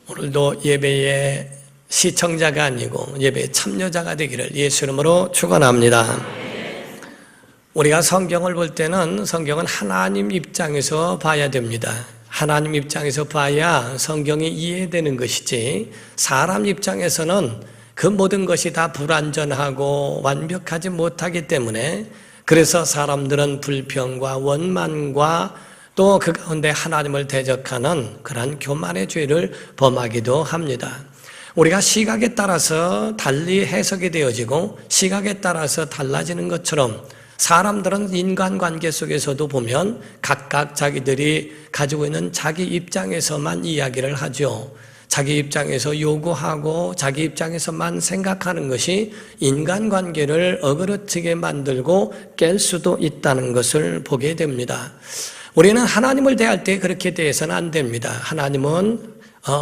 오늘도 예배의 시청자가 아니고 예배의 참여자가 되기를 예수 이름으로 축원합니다. 우리가 성경을 볼 때는 성경은 하나님 입장에서 봐야 됩니다. 하나님 입장에서 봐야 성경이 이해되는 것이지, 사람 입장에서는 그 모든 것이 다 불완전하고 완벽하지 못하기 때문에, 그래서 사람들은 불평과 원만과 또 그 가운데 하나님을 대적하는 그러한 교만의 죄를 범하기도 합니다. 우리가 시각에 따라서 달리 해석이 되어지고 시각에 따라서 달라지는 것처럼, 사람들은 인간관계 속에서도 보면 각각 자기들이 가지고 있는 자기 입장에서만 이야기를 하죠. 자기 입장에서 요구하고 자기 입장에서만 생각하는 것이 인간관계를 어그러지게 만들고 깰 수도 있다는 것을 보게 됩니다. 우리는 하나님을 대할 때 그렇게 대해서는 안 됩니다. 하나님은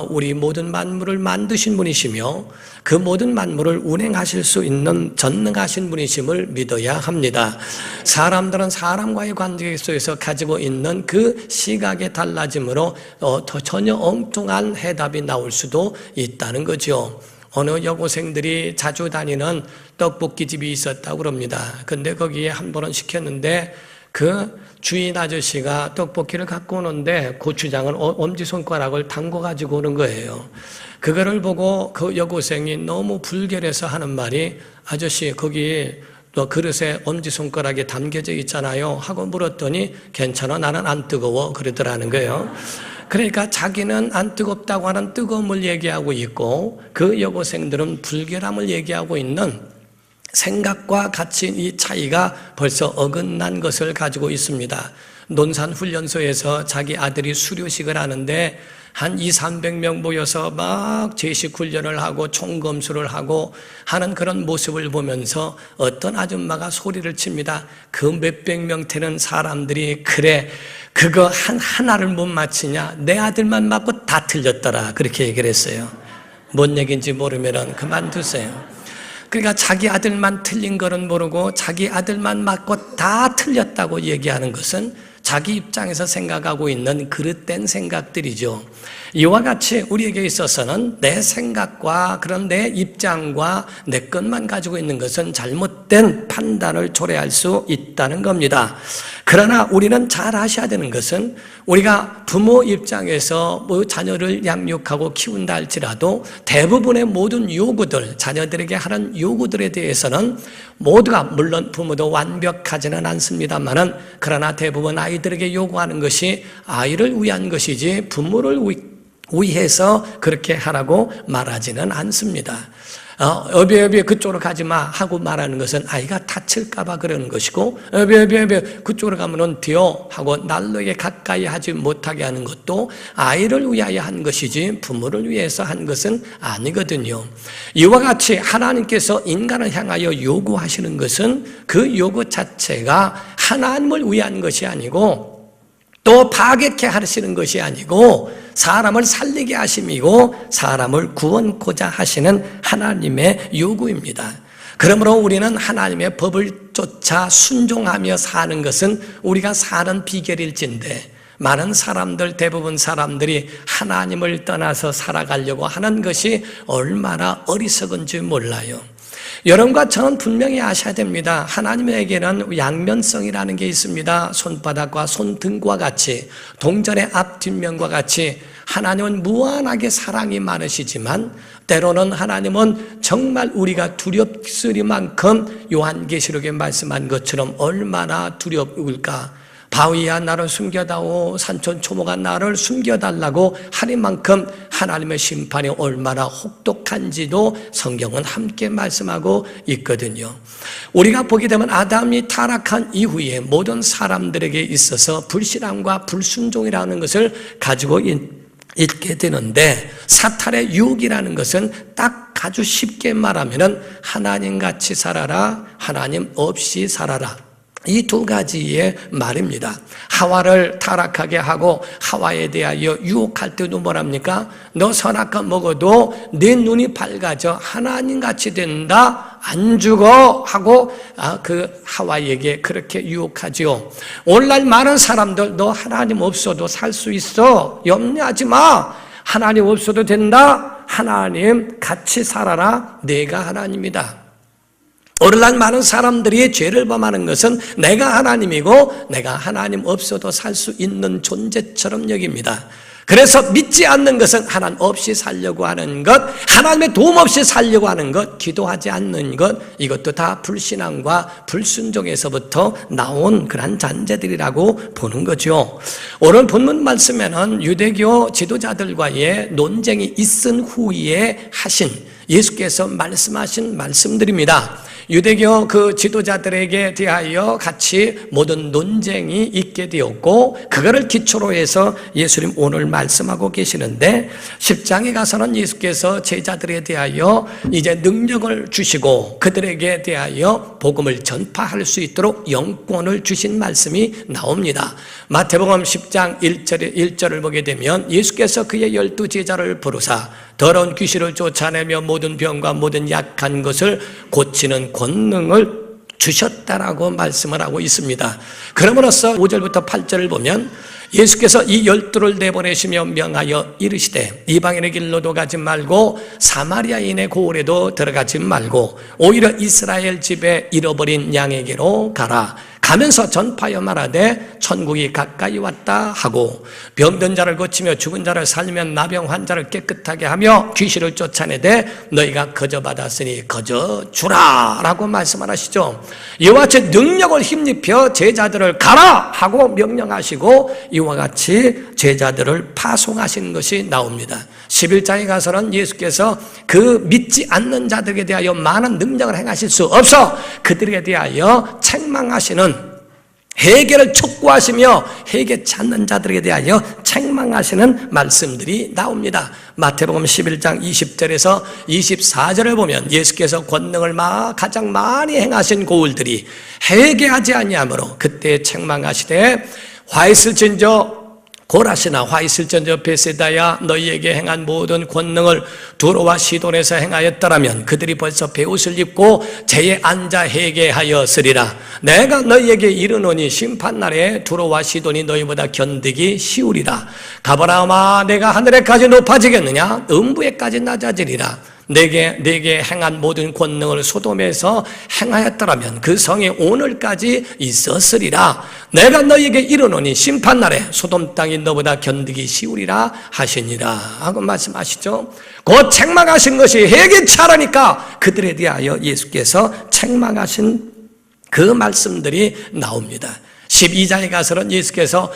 우리 모든 만물을 만드신 분이시며 그 모든 만물을 운행하실 수 있는 전능하신 분이심을 믿어야 합니다. 사람들은 사람과의 관계 속에서 가지고 있는 그 시각의 달라짐으로 전혀 엉뚱한 해답이 나올 수도 있다는 거죠. 어느 여고생들이 자주 다니는 떡볶이집이 있었다고 그럽니다. 근데 거기에 한 번은 시켰는데 그 주인 아저씨가 떡볶이를 갖고 오는데 고추장을 엄지손가락을 담궈가지고 오는 거예요. 그거를 보고 그 여고생이 너무 불결해서 하는 말이, 아저씨 거기 또 그릇에 엄지손가락이 담겨져 있잖아요 하고 물었더니, 괜찮아, 나는 안 뜨거워 그러더라는 거예요. 그러니까 자기는 안 뜨겁다고 하는 뜨거움을 얘기하고 있고, 그 여고생들은 불결함을 얘기하고 있는 생각과 같이 이 차이가 벌써 어긋난 것을 가지고 있습니다. 논산훈련소에서 자기 아들이 수료식을 하는데 한 200~300명 모여서 막 제식 훈련을 하고 총검수를 하고 하는 그런 모습을 보면서 어떤 아줌마가 소리를 칩니다. 그 몇백 명 되는 사람들이, 그래 그거 하나를 못 맞히냐, 내 아들만 맞고 다 틀렸더라, 그렇게 얘기를 했어요. 뭔 얘기인지 모르면 그만두세요. 그러니까 자기 아들만 틀린 거는 모르고 자기 아들만 맞고 다 틀렸다고 얘기하는 것은 자기 입장에서 생각하고 있는 그릇된 생각들이죠. 이와 같이 우리에게 있어서는 내 생각과 그런 내 입장과 내 것만 가지고 있는 것은 잘못된 판단을 초래할 수 있다는 겁니다. 그러나 우리는 잘 아셔야 되는 것은, 우리가 부모 입장에서 자녀를 양육하고 키운다 할지라도 대부분의 모든 요구들, 자녀들에게 하는 요구들에 대해서는 모두가, 물론 부모도 완벽하지는 않습니다만은, 그러나 대부분 아이들에게 요구하는 것이 아이를 위한 것이지 부모를 위해서 그렇게 하라고 말하지는 않습니다. 어비 그쪽으로 가지마 하고 말하는 것은 아이가 다칠까봐 그러는 것이고, 어비 그쪽으로 가면은 돼요 하고 난로에 가까이 하지 못하게 하는 것도 아이를 위하여 한 것이지 부모를 위해서 한 것은 아니거든요. 이와 같이 하나님께서 인간을 향하여 요구하시는 것은 그 요구 자체가 하나님을 위한 것이 아니고, 또 파괴케 하시는 것이 아니고 사람을 살리게 하심이고 사람을 구원코자 하시는 하나님의 요구입니다. 그러므로 우리는 하나님의 법을 쫓아 순종하며 사는 것은 우리가 사는 비결일진데, 많은 사람들, 대부분 사람들이 하나님을 떠나서 살아가려고 하는 것이 얼마나 어리석은지 몰라요. 여러분과 저는 분명히 아셔야 됩니다. 하나님에게는 양면성이라는 게 있습니다. 손바닥과 손등과 같이, 동전의 앞 뒷면과 같이 하나님은 무한하게 사랑이 많으시지만, 때로는 하나님은 정말 우리가 두렵으리만큼 요한계시록에 말씀한 것처럼 얼마나 두려울까. 바위야 나를 숨겨다오, 산천초목아 나를 숨겨달라고 하니만큼 하나님의 심판이 얼마나 혹독한지도 성경은 함께 말씀하고 있거든요. 우리가 보게 되면 아담이 타락한 이후에 모든 사람들에게 있어서 불신앙과 불순종이라는 것을 가지고 있게 되는데, 사탄의 유혹이라는 것은 딱 아주 쉽게 말하면 하나님같이 살아라, 하나님 없이 살아라, 이 두 가지의 말입니다. 하와를 타락하게 하고 하와에 대하여 유혹할 때도 뭐랍니까? 너 선악과 먹어도 내 눈이 밝아져 하나님같이 된다, 안 죽어 하고 그 하와에게 그렇게 유혹하죠. 오늘날 많은 사람들 너 하나님 없어도 살 수 있어, 염려하지 마, 하나님 없어도 된다. 하나님 같이 살아라. 내가 하나님이다. 오늘날 많은 사람들이 죄를 범하는 것은 내가 하나님이고 내가 하나님 없어도 살 수 있는 존재처럼 여깁니다. 그래서 믿지 않는 것은 하나님 없이 살려고 하는 것, 하나님의 도움 없이 살려고 하는 것, 기도하지 않는 것, 이것도 다 불신앙과 불순종에서부터 나온 그런 잔재들이라고 보는 거죠. 오늘 본문 말씀에는 유대교 지도자들과의 논쟁이 있은 후에 하신 예수께서 말씀하신 말씀들입니다. 유대교 그 지도자들에게 대하여 같이 모든 논쟁이 있게 되었고 그거를 기초로 해서 예수님 오늘 말씀하고 계시는데 10장에 가서는 예수께서 제자들에 대하여 이제 능력을 주시고 그들에게 대하여 복음을 전파할 수 있도록 영권을 주신 말씀이 나옵니다. 마태복음 10장 1절을 보게 되면 예수께서 그의 12 제자를 부르사 더러운 귀신을 쫓아내며 모든 병과 모든 약한 것을 고치는 권능을 주셨다라고 말씀을 하고 있습니다. 그러므로써 5절부터 8절을 보면 예수께서 이 12를 내보내시며 명하여 이르시되 이방인의 길로도 가지 말고 사마리아인의 고을에도 들어가지 말고 오히려 이스라엘 집에 잃어버린 양에게로 가라. 가면서 전파하여 말하되 천국이 가까이 왔다 하고 병든 자를 고치며 죽은 자를 살리며 나병 환자를 깨끗하게 하며 귀신을 쫓아내되 너희가 거저 받았으니 거저 주라 라고 말씀하시죠. 이와 같이 능력을 힘입혀 제자들을 가라 하고 명령하시고 이와 같이 제자들을 파송하신 것이 나옵니다. 11장에 가서는 예수께서 그 믿지 않는 자들에 대하여 많은 능력을 행하실 수 없어 그들에 대하여 책망하시는 회개를 촉구하시며 회개치 않는 자들에 대하여 책망하시는 말씀들이 나옵니다. 마태복음 11장 20절에서 24절을 보면 예수께서 권능을 가장 많이 행하신 고을들이 회개하지 아니하므로 그때 책망하시되 화 있을진저 고라시나 화 있을진저 베세다야 너희에게 행한 모든 권능을 두로와 시돈에서 행하였더라면 그들이 벌써 베옷을 입고 제에 앉아 회개하였으리라. 내가 너희에게 이르노니 심판날에 두로와 시돈이 너희보다 견디기 쉬우리라. 가버나움아 내가 하늘에까지 높아지겠느냐 음부에까지 낮아지리라. 내게 행한 모든 권능을 소돔에서 행하였더라면 그 성에 오늘까지 있었으리라. 내가 너희에게 이르노니 심판날에 소돔 땅이 너보다 견디기 쉬우리라 하시니라 하고 말씀하시죠. 곧 책망하신 것이 회개치 않으니까 그들에 대하여 예수께서 책망하신 그 말씀들이 나옵니다. 12장에 가서는 예수께서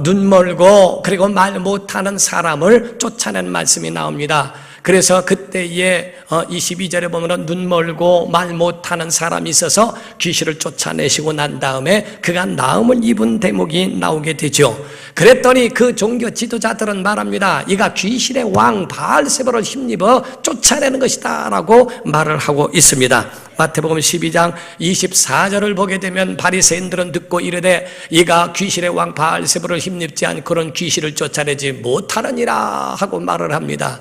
눈 멀고 그리고 말 못하는 사람을 쫓아낸 말씀이 나옵니다. 그래서 그때에 22절에 보면 눈 멀고 말 못하는 사람이 있어서 귀신을 쫓아내시고 난 다음에 그가 나음을 입은 대목이 나오게 되죠. 그랬더니 그 종교 지도자들은 말합니다. 이가 귀신의 왕 바알세바를 힘입어 쫓아내는 것이다 라고 말을 하고 있습니다. 마태복음 12장 24절을 보게 되면 바리새인들은 듣고 이르되 이가 귀신의 왕 바알세바를 힘입지 않고는 귀신을 쫓아내지 못하느니라 하고 말을 합니다.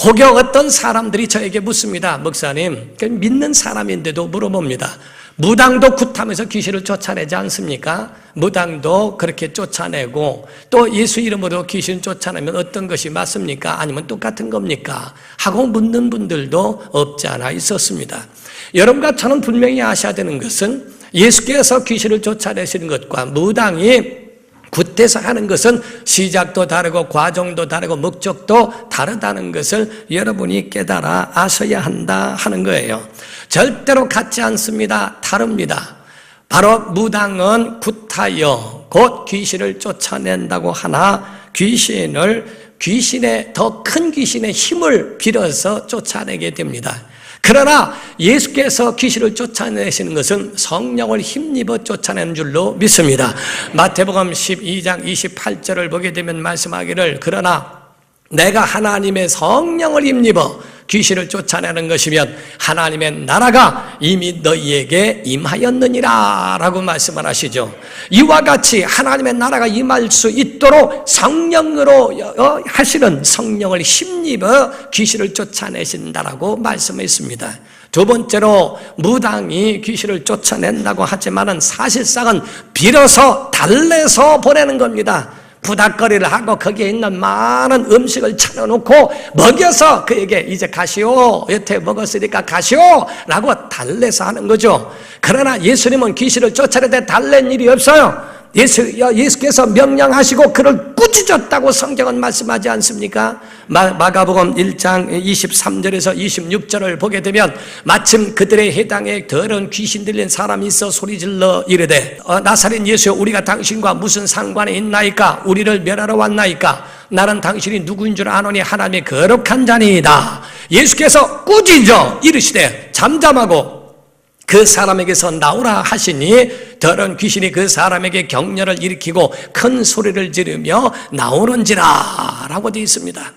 혹여 어떤 사람들이 저에게 묻습니다. 목사님, 믿는 사람인데도 물어봅니다. 무당도 굿하면서 귀신을 쫓아내지 않습니까? 무당도 그렇게 쫓아내고 또 예수 이름으로 귀신 쫓아내면 어떤 것이 맞습니까? 아니면 똑같은 겁니까? 하고 묻는 분들도 없지 않아 있었습니다. 여러분과 저는 분명히 아셔야 되는 것은 예수께서 귀신을 쫓아내시는 것과 무당이 굿해서 하는 것은 시작도 다르고 과정도 다르고 목적도 다르다는 것을 여러분이 깨달아 아셔야 한다 하는 거예요. 절대로 같지 않습니다. 다릅니다. 바로 무당은 굿하여 곧 귀신을 쫓아낸다고 하나 귀신의 더 큰 귀신의 힘을 빌어서 쫓아내게 됩니다. 그러나 예수께서 귀신을 쫓아내시는 것은 성령을 힘입어 쫓아내는 줄로 믿습니다. 마태복음 12장 28절을 보게 되면 말씀하기를 그러나 내가 하나님의 성령을 힘입어 귀신을 쫓아내는 것이면 하나님의 나라가 이미 너희에게 임하였느니라 라고 말씀을 하시죠. 이와 같이 하나님의 나라가 임할 수 있도록 성령으로 하시는 성령을 힘입어 귀신을 쫓아내신다라고 말씀했습니다. 두 번째로 무당이 귀신을 쫓아낸다고 하지만은 사실상은 빌어서 달래서 보내는 겁니다. 부닥거리를 하고 거기에 있는 많은 음식을 차려놓고 먹여서 그에게 이제 가시오, 여태 먹었으니까 가시오 라고 달래서 하는 거죠. 그러나 예수님은 귀신을 쫓아내되 달랜 일이 없어요. 예수께서 명령하시고 그를 꾸짖었다고 성경은 말씀하지 않습니까? 마가복음 1장 23절에서 26절을 보게 되면 마침 그들의 해당에 더러운 귀신 들린 사람이 있어 소리질러 이르되 나사렛 예수여, 우리가 당신과 무슨 상관이 있나이까? 우리를 멸하러 왔나이까? 나는 당신이 누구인 줄 아노니 하나님의 거룩한 자니이다. 예수께서 꾸짖어 이르시되 잠잠하고 그 사람에게서 나오라 하시니 더러운 귀신이 그 사람에게 격려를 일으키고 큰 소리를 지르며 나오는지라 라고 되어 있습니다.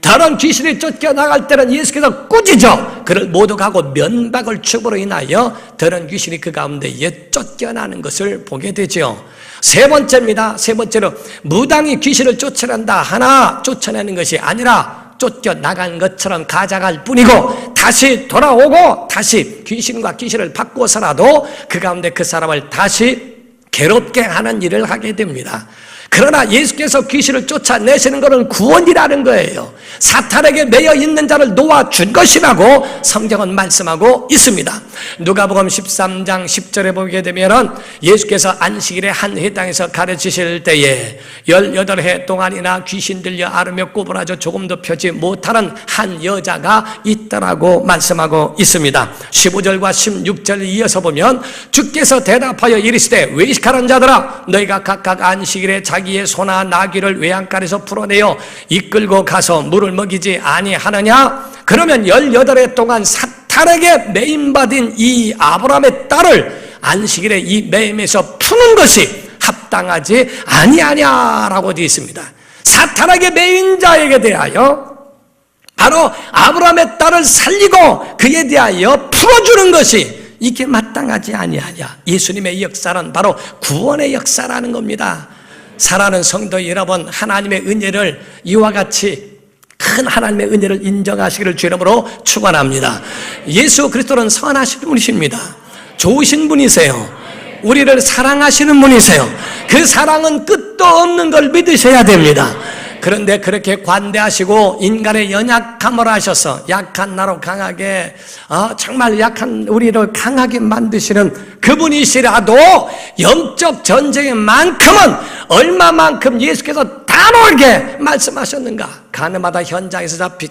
더러운 귀신이 쫓겨나갈 때는 예수께서 꾸짖어 그를 모독하고 면박을 춤으로 인하여 더러운 귀신이 그 가운데에 쫓겨나는 것을 보게 되죠. 세 번째입니다. 세 번째로 무당이 귀신을 쫓아낸다 하나 쫓아내는 것이 아니라 쫓겨나간 것처럼 가져갈 뿐이고 다시 돌아오고 다시 귀신과 귀신을 바꿔서라도 그 가운데 그 사람을 다시 괴롭게 하는 일을 하게 됩니다. 그러나 예수께서 귀신을 쫓아내시는 것은 구원이라는 거예요. 사탄에게 매여 있는 자를 놓아준 것이라고 성경은 말씀하고 있습니다. 누가복음 13장 10절에 보게 되면 예수께서 안식일에 한 회당에서 가르치실 때에 18해 동안이나 귀신 들려 앓으며 꼬부라져 조금도 펴지 못하는 한 여자가 있더라고 말씀하고 있습니다. 15절과 16절을 이어서 보면 주께서 대답하여 이르시되 외식하는 자들아, 너희가 각각 안식일에 자기의 소나 나귀를 외양간에서 풀어내어 이끌고 가서 물을 먹이지 아니하느냐? 그러면 18해 동안 사탄에게 매임받은 이 아브라함의 딸을 안식일에 이 매임에서 푸는 것이 합당하지 아니하냐라고 되어 있습니다. 사탄에게 매인 자에게 대하여 바로 아브라함의 딸을 살리고 그에 대하여 풀어주는 것이 이게 마땅하지 아니하냐. 예수님의 역사는 바로 구원의 역사라는 겁니다. 사랑하는 성도 여러분, 하나님의 은혜를 이와 같이 큰 하나님의 은혜를 인정하시기를 주 이름으로 축원합니다. 예수 그리스도는 선하신 분이십니다. 좋으신 분이세요. 우리를 사랑하시는 분이세요. 그 사랑은 끝도 없는 걸 믿으셔야 됩니다. 그런데 그렇게 관대하시고 인간의 연약함을 하셔서 약한 나로 강하게 정말 약한 우리를 강하게 만드시는 그분이시라도 영적 전쟁만큼은 얼마만큼 예수께서 단호하게 말씀하셨는가. 가늠하다 현장에서 잡힌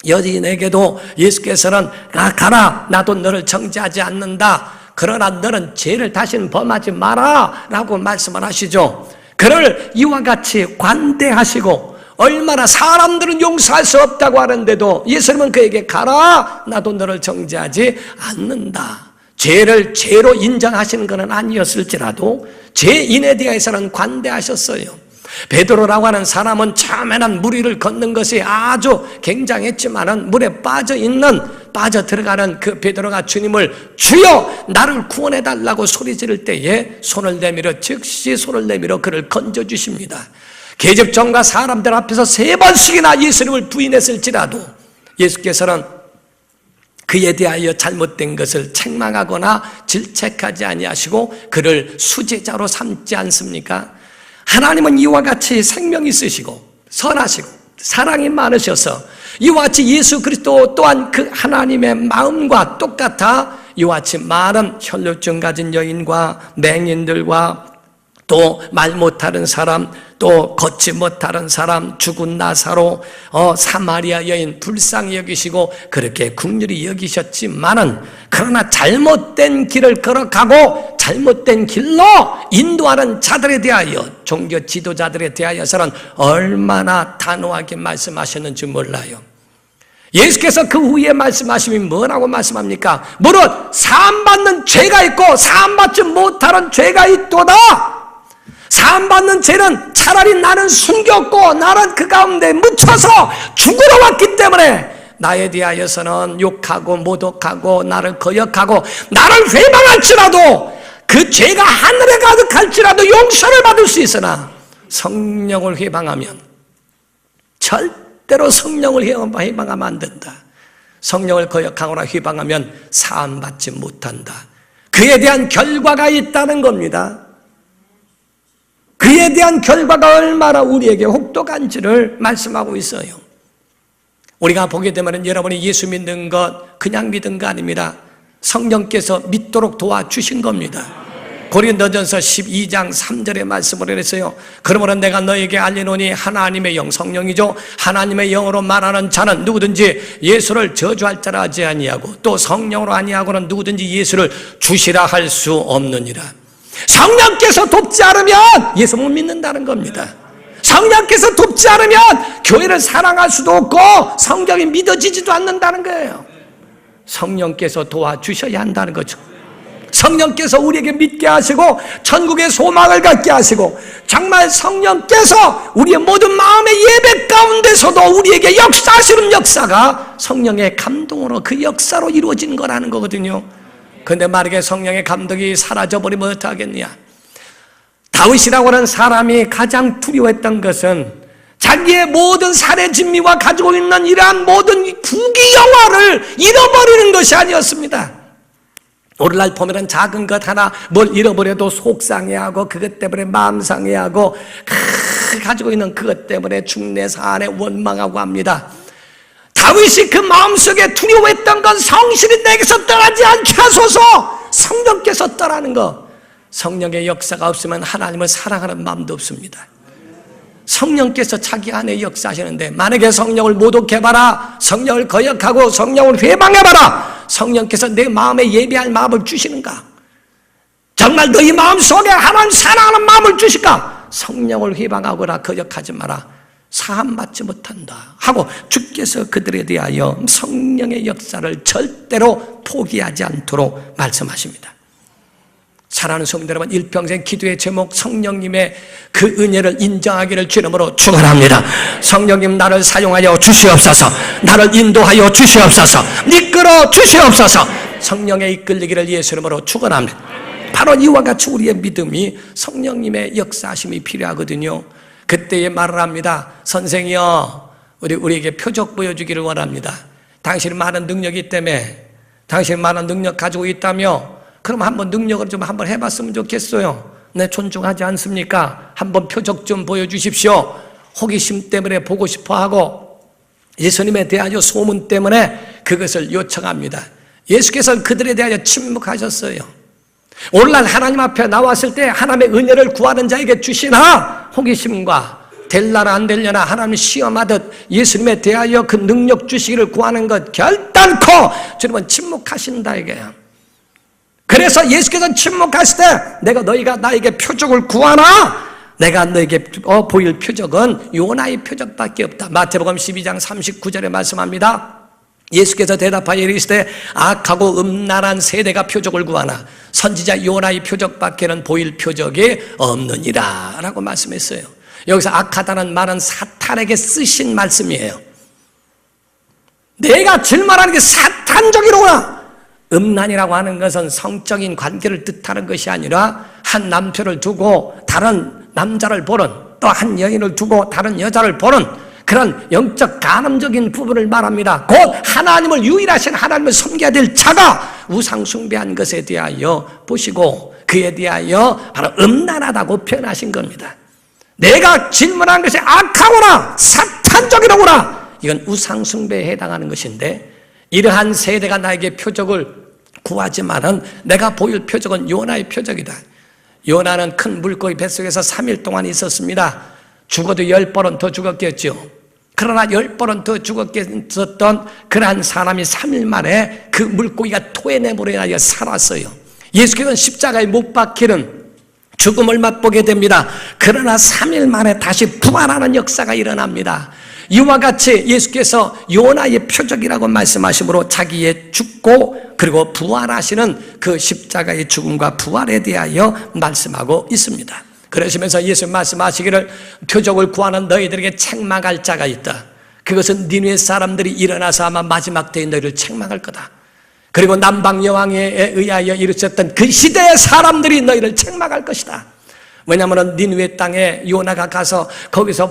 여인에게도 예수께서는 가라, 나도 너를 정죄하지 않는다. 그러나 너는 죄를 다시는 범하지 마라 라고 말씀을 하시죠. 그를 이와 같이 관대하시고 얼마나 사람들은 용서할 수 없다고 하는데도 예수님은 그에게 가라, 나도 너를 정죄하지 않는다. 죄를 죄로 인정하시는 것은 아니었을지라도 죄인에 대해서는 관대하셨어요. 베드로라고 하는 사람은 처음에는 물 위를 걷는 것이 아주 굉장했지만은 물에 빠져 들어가는 그 베드로가 주님을 주여 나를 구원해 달라고 소리 지를 때에 즉시 손을 내밀어 그를 건져 주십니다. 계집종과 사람들 앞에서 3번씩이나 예수님을 부인했을지라도 예수께서는 그에 대하여 잘못된 것을 책망하거나 질책하지 아니하시고 그를 수제자로 삼지 않습니까? 하나님은 이와 같이 생명이 있으시고 선하시고 사랑이 많으셔서 이와 같이 예수 그리스도 또한 그 하나님의 마음과 똑같아 이와 같이 많은 혈루증 가진 여인과 맹인들과 또 말 못하는 사람, 또 걷지 못하는 사람, 죽은 나사로, 사마리아 여인 불쌍히 여기시고 그렇게 긍휼히 여기셨지만은 그러나 잘못된 길을 걸어가고 잘못된 길로 인도하는 자들에 대하여 종교 지도자들에 대하여서는 얼마나 단호하게 말씀하셨는지 몰라요. 예수께서 그 후에 말씀하심이 뭐라고 말씀합니까? 무릇 사함받는 죄가 있고 사함받지 못하는 죄가 있도다. 사함받는 죄는 차라리 나는 숨겼고 나는 그 가운데 묻혀서 죽으러 왔기 때문에 나에 대하여서는 욕하고 모독하고 나를 거역하고 나를 회방할지라도 그 죄가 하늘에 가득할지라도 용서를 받을 수 있으나 성령을 회방하면 절대로 성령을 회방하면 안 된다. 성령을 거역하거나 회방하면 사함받지 못한다. 그에 대한 결과가 있다는 겁니다. 그에 대한 결과가 얼마나 우리에게 혹독한지를 말씀하고 있어요. 우리가 보게 되면 여러분이 예수 믿는 것 그냥 믿은 거 아닙니다. 성령께서 믿도록 도와주신 겁니다. 고린도전서 12장 3절의 말씀을 했어요. 그러므로 내가 너에게 알리노니 하나님의 영, 성령이죠. 하나님의 영으로 말하는 자는 누구든지 예수를 저주할 자라 하지 아니하고 또 성령으로 아니하고는 누구든지 예수를 주시라 할 수 없느니라. 성령께서 돕지 않으면 예수 못 믿는다는 겁니다. 성령께서 돕지 않으면 교회를 사랑할 수도 없고 성경이 믿어지지도 않는다는 거예요. 성령께서 도와주셔야 한다는 거죠. 성령께서 우리에게 믿게 하시고 천국의 소망을 갖게 하시고 정말 성령께서 우리의 모든 마음의 예배 가운데서도 우리에게 역사하시는 역사가 성령의 감동으로 그 역사로 이루어진 거라는 거거든요. 그런데 만약에 성령의 감동이 사라져버리면 어떡하겠냐. 다윗이라고 하는 사람이 가장 두려워했던 것은 자기의 모든 살해 진미와 가지고 있는 이러한 모든 부귀 영화를 잃어버리는 것이 아니었습니다. 오늘날 보면 작은 것 하나 뭘 잃어버려도 속상해하고 그것 때문에 마음 상해하고 가지고 있는 그것 때문에 중내 사안에 원망하고 합니다. 다윗이 그 마음속에 두려워했던 건 성실이 내게서 떠나지 않게 하소서, 성령께서 떠나는 거. 성령의 역사가 없으면 하나님을 사랑하는 마음도 없습니다. 성령께서 자기 안에 역사하시는데 만약에 성령을 모독해봐라, 성령을 거역하고 성령을 회방해봐라, 성령께서 내 마음에 예배할 마음을 주시는가? 정말 너희 마음속에 하나님 사랑하는 마음을 주실까? 성령을 회방하거나 거역하지 마라, 사함받지 못한다 하고 주께서 그들에 대하여 성령의 역사를 절대로 포기하지 않도록 말씀하십니다. 사랑하는 성도 여러분, 일평생 기도의 제목 성령님의 그 은혜를 인정하기를 주님으로 축원합니다. 성령님 나를 사용하여 주시옵소서, 나를 인도하여 주시옵소서, 이끌어 주시옵소서. 성령의 이끌리기를 예수 이름으로 축원합니다. 바로 이와 같이 우리의 믿음이 성령님의 역사하심이 필요하거든요. 그때에 말을 합니다. 선생이여, 우리에게 표적 보여주기를 원합니다. 당신은 많은 능력이 있기 때문에, 당신은 많은 능력 가지고 있다며 그럼 한번 능력을 좀 한번 해봤으면 좋겠어요. 네, 존중하지 않습니까? 한번 표적 좀 보여주십시오. 호기심 때문에 보고 싶어하고 예수님에 대하여 소문 때문에 그것을 요청합니다. 예수께서는 그들에 대하여 침묵하셨어요. 오늘날 하나님 앞에 나왔을 때 하나님의 은혜를 구하는 자에게 주시나 호기심과 될라나 안 되려나 하나님 시험하듯 예수님에 대하여 그 능력 주시기를 구하는 것 결단코 주님은 침묵하신다 이게요. 그래서 예수께서 침묵하실 때 너희가 나에게 표적을 구하나? 내가 너에게 보일 표적은 요나의 표적밖에 없다. 마태복음 12장 39절에 말씀합니다. 예수께서 대답하여 이르시되 악하고 음란한 세대가 표적을 구하나 선지자 요나의 표적밖에는 보일 표적이 없느니라 라고 말씀했어요. 여기서 악하다는 말은 사탄에게 쓰신 말씀이에요. 내가 질문하는 게 사탄적이로구나. 음란이라고 하는 것은 성적인 관계를 뜻하는 것이 아니라 한 남편을 두고 다른 남자를 보는, 또 한 여인을 두고 다른 여자를 보는 그런 영적 간음적인 부분을 말합니다. 곧 하나님을, 유일하신 하나님을 섬겨야 될 자가 우상 숭배한 것에 대하여 보시고 그에 대하여 바로 음란하다고 표현하신 겁니다. 내가 질문한 것이 악하구나, 사탄적이로구나, 이건 우상 숭배에 해당하는 것인데 이러한 세대가 나에게 표적을 구하지만은 내가 보일 표적은 요나의 표적이다. 요나는 큰 물고기 뱃속에서 3일 동안 있었습니다. 죽어도 10번은 더 죽었겠죠. 그러나 10번은 더 죽었겠었던 그러한 사람이 3일 만에 그 물고기가 토해내버려 살았어요. 예수께서는 십자가에 못 박히는 죽음을 맛보게 됩니다. 그러나 3일 만에 다시 부활하는 역사가 일어납니다. 이와 같이 예수께서 요나의 표적이라고 말씀하심으로 자기의 죽고 그리고 부활하시는 그 십자가의 죽음과 부활에 대하여 말씀하고 있습니다. 그러시면서 예수 말씀하시기를 표적을 구하는 너희들에게 책망할 자가 있다. 그것은 니느웨 사람들이 일어나서 아마 마지막 때에 너희를 책망할 거다. 그리고 남방 여왕에 의하여 이루어졌던 그 시대의 사람들이 너희를 책망할 것이다. 왜냐하면 니느웨 땅에 요나가 가서 거기서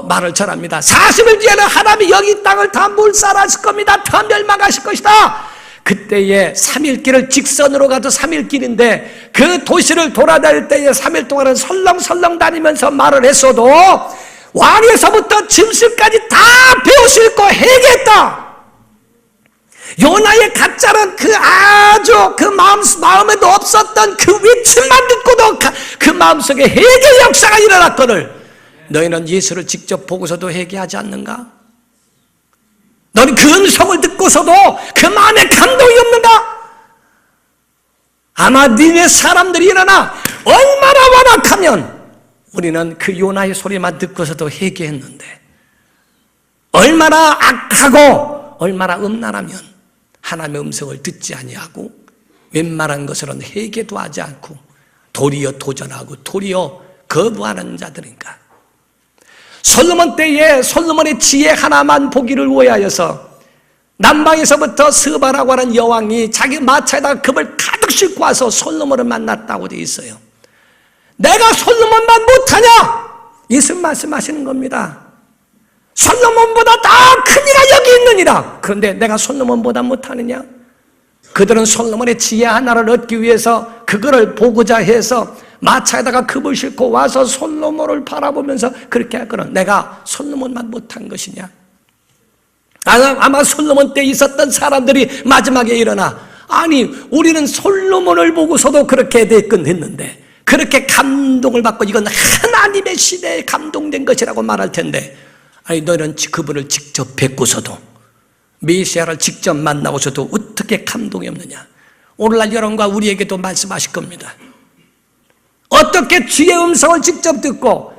말을 전합니다. 40일 뒤에는 하나님이 여기 땅을 다 몰살하실 겁니다. 다 멸망하실 것이다. 그때에 3일 길을 직선으로 가도 3일 길인데 그 도시를 돌아다닐 때에 3일 동안은 설렁설렁 다니면서 말을 했어도 왕에서부터 짐승까지 다 베어실 거 회개했다. 요나의 가짜는 그 아주 그 마음에도 없었던 그 외침만 듣고도 그 마음속에 회개 역사가 일어났거늘 너희는 예수를 직접 보고서도 회개하지 않는가? 너는 그 음성을 듣고서도 그 마음에 감동이 없는가? 아마 니네 사람들이 일어나 얼마나 완악하면 우리는 그 요나의 소리만 듣고서도 회개했는데 얼마나 악하고 얼마나 음란하면 하나님의 음성을 듣지 아니하고 웬만한 것으로는 회개도 하지 않고 도리어 도전하고 도리어 거부하는 자들인가? 솔로몬 때에 솔로몬의 지혜 하나만 보기를 위하여서 남방에서부터 스바라고 하는 여왕이 자기 마차에다가 금을 가득 싣고 와서 솔로몬을 만났다고 되어 있어요. 내가 솔로몬만 못하냐? 예수님 말씀하시는 겁니다. 솔로몬보다 더 큰 이가 여기 있느니라. 그런데 내가 솔로몬보다 못하느냐? 그들은 솔로몬의 지혜 하나를 얻기 위해서 그거를 보고자 해서 마차에다가 금을 싣고 와서 솔로몬을 바라보면서 그렇게 했거든. 내가 솔로몬만 못한 것이냐? 아마 솔로몬 때 있었던 사람들이 마지막에 일어나 아니 우리는 솔로몬을 보고서도 그렇게 됐건했는데 그렇게 감동을 받고 이건 하나님의 시대에 감동된 것이라고 말할 텐데 아니 너희는 그분을 직접 뵙고서도 메시아를 직접 만나고서도 어떻게 감동이 없느냐? 오늘날 여러분과 우리에게도 말씀하실 겁니다. 어떻게 주의 음성을 직접 듣고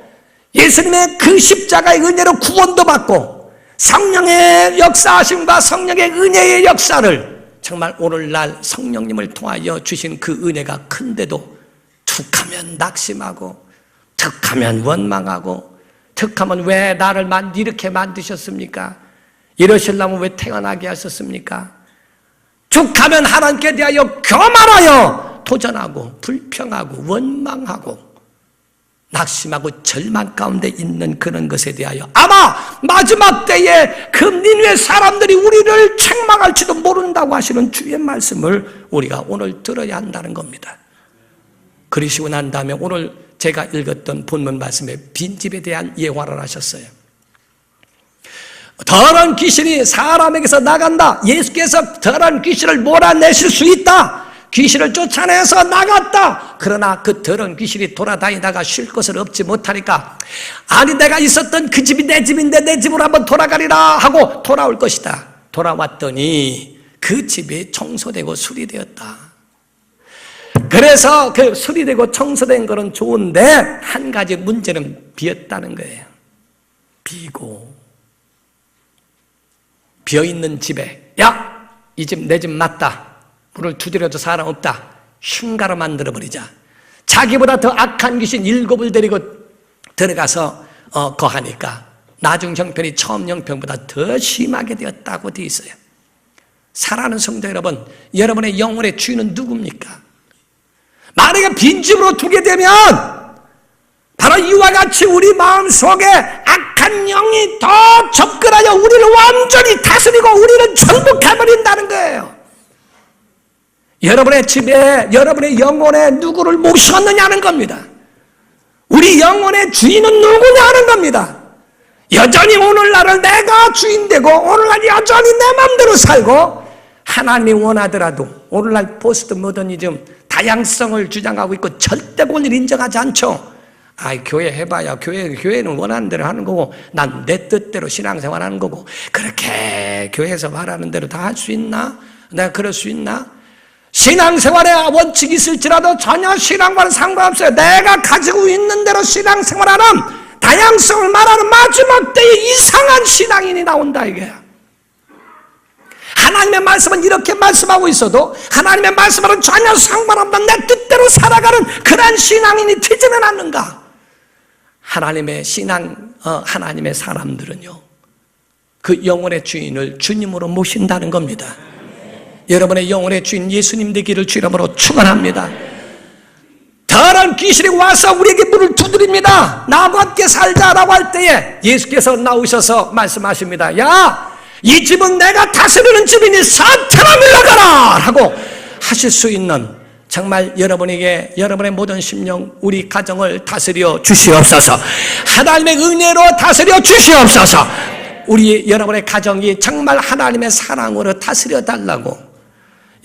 예수님의 그 십자가의 은혜로 구원도 받고 성령의 역사하심과 성령의 은혜의 역사를 정말 오늘날 성령님을 통하여 주신 그 은혜가 큰데도 툭하면 낙심하고 툭하면 원망하고 툭하면 왜 나를 이렇게 만드셨습니까? 이러시려면 왜 태어나게 하셨습니까? 툭하면 하나님께 대하여 교만하여 도전하고 불평하고 원망하고 낙심하고 절망 가운데 있는 그런 것에 대하여 아마 마지막 때에 그 니느웨 사람들이 우리를 책망할지도 모른다고 하시는 주의 말씀을 우리가 오늘 들어야 한다는 겁니다. 그러시고 난 다음에 오늘 제가 읽었던 본문 말씀에 빈집에 대한 예화를 하셨어요. 더러운 귀신이 사람에게서 나간다. 예수께서 더러운 귀신을 몰아내실 수 있다. 귀신을 쫓아내서 나갔다. 그러나 그 더러운 귀신이 돌아다니다가 쉴 것을 얻지 못하니까 아니 내가 있었던 그 집이 내 집인데 내 집으로 한번 돌아가리라 하고 돌아올 것이다. 돌아왔더니 그 집이 청소되고 수리되었다. 그래서 그 수리되고 청소된 거는 좋은데 한 가지 문제는 비었다는 거예요. 비고 비어있는 집에 야! 이 집 내 집 맞다. 문을 두드려도 사람 없다. 흉가로 만들어버리자. 자기보다 더 악한 귀신 7을 데리고 들어가서 거하니까 나중 형편이 처음 형편보다 더 심하게 되었다고 되어 있어요. 사랑하는 성도 여러분, 여러분의 영혼의 주인은 누굽니까? 만약에 빈집으로 두게 되면 바로 이와 같이 우리 마음속에 악한 영이 더 접근하여 우리를 완전히 다스리고 우리를 정복해버린다는 거예요. 여러분의 집에 여러분의 영혼에 누구를 모셨느냐는 겁니다. 우리 영혼의 주인은 누구냐는 겁니다. 여전히 오늘날을 내가 주인되고 오늘날 여전히 내 마음대로 살고 하나님이 원하더라도 오늘날 포스트 모더니즘 다양성을 주장하고 있고 절대 권리를 인정하지 않죠. 교회 해봐야 교회는 원하는 대로 하는 거고 난 내 뜻대로 신앙생활 하는 거고 그렇게 교회에서 말하는 대로 다 할 수 있나? 내가 그럴 수 있나? 신앙생활에 원칙이 있을지라도 전혀 신앙과는 상관없어요. 내가 가지고 있는 대로 신앙생활하는 다양성을 말하는 마지막 때에 이상한 신앙인이 나온다 이거야. 하나님의 말씀은 이렇게 말씀하고 있어도 하나님의 말씀과는 전혀 상관없는 내 뜻대로 살아가는 그러한 신앙인이 되지는 않는가? 하나님의 하나님의 사람들은요 그 영혼의 주인을 주님으로 모신다는 겁니다. 여러분의 영혼의 주인 예수님 되기를 주 이름으로 축원합니다. 더러운 귀신이 와서 우리에게 문을 두드립니다. 나와 함께 살자라고 할 때에 예수께서 나오셔서 말씀하십니다. 야, 이 집은 내가 다스리는 집이니 사탄아 물러가라 하고 하실 수 있는 정말 여러분에게 여러분의 모든 심령, 우리 가정을 다스려 주시옵소서. 하나님의 은혜로 다스려 주시옵소서. 우리 여러분의 가정이 정말 하나님의 사랑으로 다스려 달라고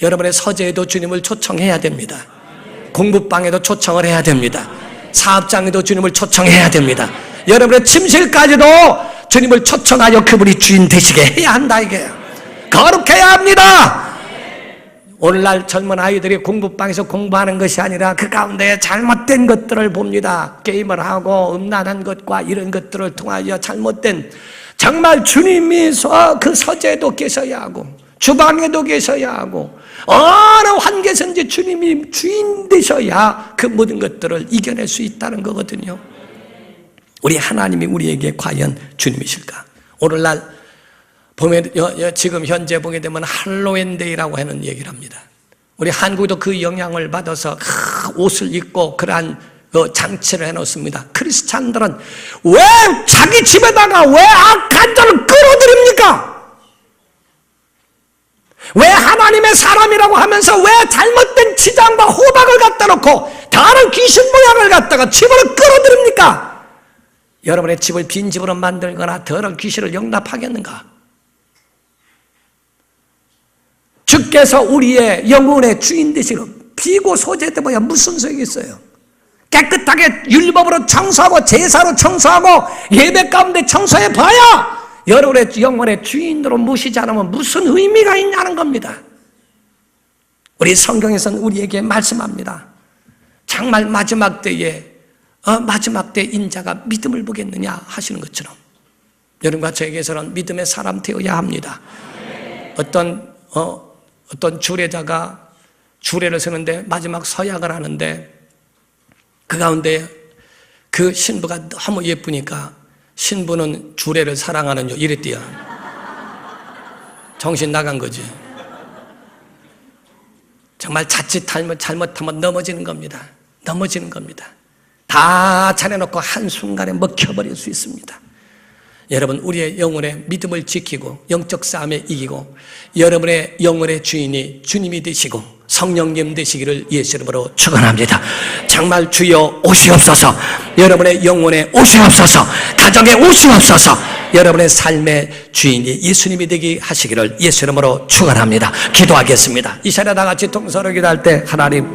여러분의 서재에도 주님을 초청해야 됩니다. 공부방에도 초청을 해야 됩니다. 사업장에도 주님을 초청해야 됩니다. 여러분의 침실까지도 주님을 초청하여 그분이 주인 되시게 해야 한다 이게요. 거룩해야 합니다. 오늘날 젊은 아이들이 공부방에서 공부하는 것이 아니라 그 가운데 잘못된 것들을 봅니다. 게임을 하고 음란한 것과 이런 것들을 통하여 잘못된, 정말 주님이 그 서재에도 계셔야 하고 주방에도 계셔야 하고 어느 환경에서든지 주님이 주인 되셔야 그 모든 것들을 이겨낼 수 있다는 거거든요. 우리 하나님이 우리에게 과연 주님이실까? 오늘날 보면 지금 현재 보게 되면 할로윈데이라고 하는 얘기를 합니다. 우리 한국도 그 영향을 받아서 옷을 입고 그러한 장치를 해놓습니다. 크리스찬들은 왜 자기 집에다가 왜 악한 자를 끌어들입니까? 왜 하나님의 사람이라고 하면서 왜 잘못된 치장과 호박을 갖다 놓고 다른 귀신 모양을 갖다가 집으로 끌어들입니까? 여러분의 집을 빈 집으로 만들거나 더러운 귀신을 용납하겠는가? 주께서 우리의 영혼의 주인 되시고 비고 소재때 뭐야 무슨 소용이 있어요? 깨끗하게 율법으로 청소하고 제사로 청소하고 예배 가운데 청소해 봐야 여러분의 영혼의 주인으로 모시지 않으면 무슨 의미가 있냐는 겁니다. 우리 성경에서는 우리에게 말씀합니다. 정말 마지막 때에 마지막 때 인자가 믿음을 보겠느냐 하시는 것처럼 여러분과 저에게서는 믿음의 사람 되어야 합니다. 어떤 주례자가 주례를 서는데 마지막 서약을 하는데 그 가운데 그 신부가 너무 예쁘니까 신부는 주례를 사랑하는 요 이랬대요. 정신 나간 거지. 정말 자칫 잘못하면 넘어지는 겁니다. 넘어지는 겁니다. 다 차려놓고 한순간에 먹혀버릴 수 있습니다. 여러분, 우리의 영혼의 믿음을 지키고 영적 싸움에 이기고 여러분의 영혼의 주인이 주님이 되시고 성령님 되시기를 예수 이름으로 축원합니다. 정말 주여 오시옵소서. 여러분의 영혼에 오시옵소서. 가정에 오시옵소서. 여러분의 삶의 주인이 예수님이 되게 하시기를 예수 이름으로 축원합니다. 기도하겠습니다. 이 시간에 다 같이 통성으로 기도할 때 하나님,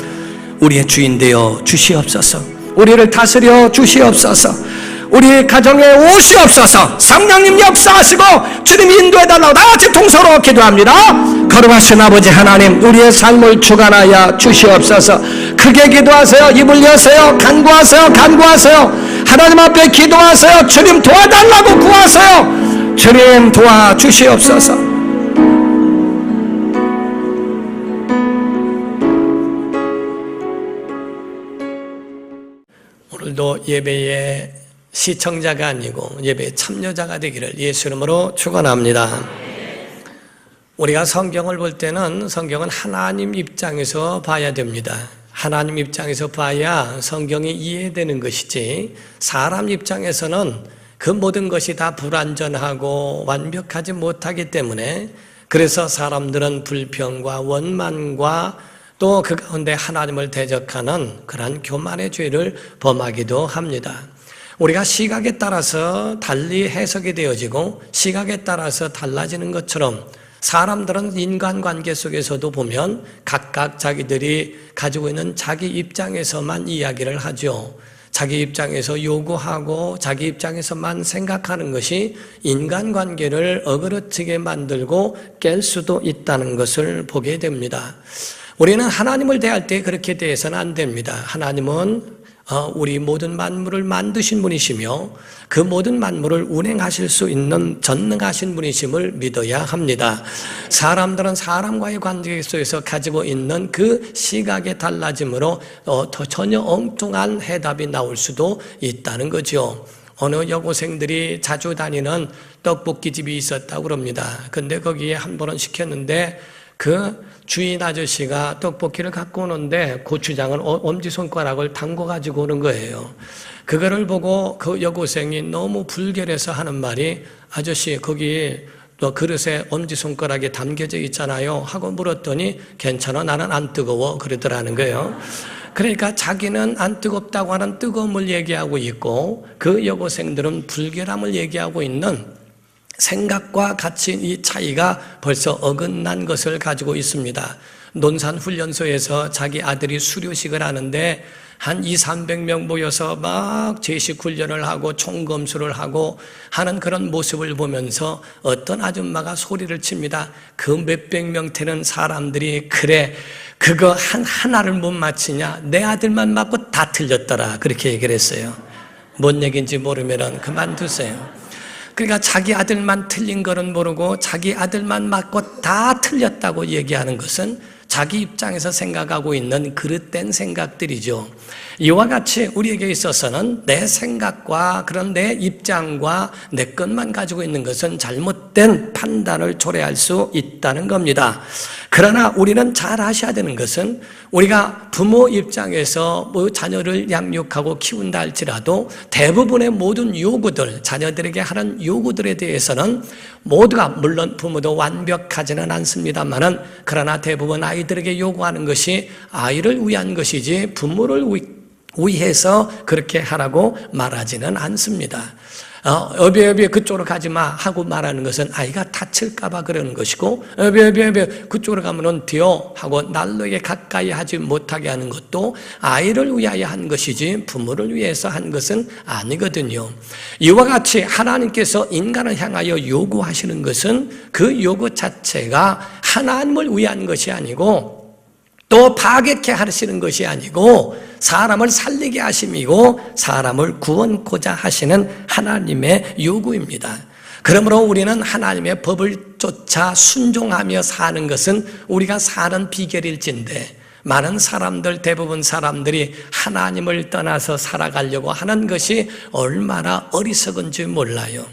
우리의 주인 되어 주시옵소서. 우리를 다스려 주시옵소서. 우리 가정에 오시옵소서. 성령님 역사하시고 주님 인도해달라고 다 같이 통성으로 기도합니다. 거룩하신 아버지 하나님, 우리의 삶을 주관하여 주시옵소서. 크게 기도하세요. 입을 여세요. 간구하세요. 간구하세요. 하나님 앞에 기도하세요. 주님 도와달라고 구하세요. 주님 도와주시옵소서. 오늘도 예배에 시청자가 아니고 예배에 참여자가 되기를 예수 이름으로 축원합니다. 우리가 성경을 볼 때는 성경은 하나님 입장에서 봐야 됩니다. 하나님 입장에서 봐야 성경이 이해되는 것이지 사람 입장에서는 그 모든 것이 다 불완전하고 완벽하지 못하기 때문에 그래서 사람들은 불평과 원만과 또 그 가운데 하나님을 대적하는 그러한 교만의 죄를 범하기도 합니다. 우리가 시각에 따라서 달리 해석이 되어지고 시각에 따라서 달라지는 것처럼 사람들은 인간관계 속에서도 보면 각각 자기들이 가지고 있는 자기 입장에서만 이야기를 하죠. 자기 입장에서 요구하고 자기 입장에서만 생각하는 것이 인간관계를 어그러지게 만들고 깰 수도 있다는 것을 보게 됩니다. 우리는 하나님을 대할 때 그렇게 대해서는 안 됩니다. 하나님은 우리 모든 만물을 만드신 분이시며 그 모든 만물을 운행하실 수 있는 전능하신 분이심을 믿어야 합니다. 사람들은 사람과의 관계 속에서 가지고 있는 그 시각의 달라짐으로 전혀 엉뚱한 해답이 나올 수도 있다는 거죠. 어느 여고생들이 자주 다니는 떡볶이집이 있었다고 그럽니다. 근데 거기에 한 번은 시켰는데 그 주인 아저씨가 떡볶이를 갖고 오는데 고추장을 엄지손가락을 담궈 가지고 오는 거예요. 그거를 보고 그 여고생이 너무 불결해서 하는 말이, 아저씨 거기 또 그릇에 엄지손가락에 담겨져 있잖아요 하고 물었더니 괜찮아, 나는 안 뜨거워 그러더라는 거예요. 그러니까 자기는 안 뜨겁다고 하는 뜨거움을 얘기하고 있고 그 여고생들은 불결함을 얘기하고 있는 생각과 같이 이 차이가 벌써 어긋난 것을 가지고 있습니다. 논산훈련소에서 자기 아들이 수료식을 하는데 한 200~300명 모여서 막 제식 훈련을 하고 총검수를 하고 하는 그런 모습을 보면서 어떤 아줌마가 소리를 칩니다. 그 몇백 명 되는 사람들이 그래 그거 하나를 못 맞히냐, 내 아들만 맞고 다 틀렸더라 그렇게 얘기를 했어요. 뭔 얘기인지 모르면 그만두세요. 그러니까 자기 아들만 틀린 거는 모르고 자기 아들만 맞고 다 틀렸다고 얘기하는 것은 자기 입장에서 생각하고 있는 그릇된 생각들이죠. 이와 같이 우리에게 있어서는 내 생각과 그런 내 입장과 내 것만 가지고 있는 것은 잘못된 판단을 초래할 수 있다는 겁니다. 그러나 우리는 잘 아셔야 되는 것은 우리가 부모 입장에서 자녀를 양육하고 키운다 할지라도 대부분의 모든 요구들, 자녀들에게 하는 요구들에 대해서는 모두가, 물론 부모도 완벽하지는 않습니다만은 그러나 대부분 아이들에게 요구하는 것이 아이를 위한 것이지 부모를 위해서 그렇게 하라고 말하지는 않습니다. 어비어비 그쪽으로 가지 마 하고 말하는 것은 아이가 다칠까 봐 그러는 것이고, 어비어비 그쪽으로 가면은 뛰어 하고 난로에 가까이 하지 못하게 하는 것도 아이를 위하여 한 것이지 부모를 위해서 한 것은 아니거든요. 이와 같이 하나님께서 인간을 향하여 요구하시는 것은 그 요구 자체가 하나님을 위한 것이 아니고 또 파괴케 하시는 것이 아니고 사람을 살리게 하심이고 사람을 구원코자 하시는 하나님의 요구입니다. 그러므로 우리는 하나님의 법을 쫓아 순종하며 사는 것은 우리가 사는 비결일진데 많은 사람들, 대부분 사람들이 하나님을 떠나서 살아가려고 하는 것이 얼마나 어리석은지 몰라요.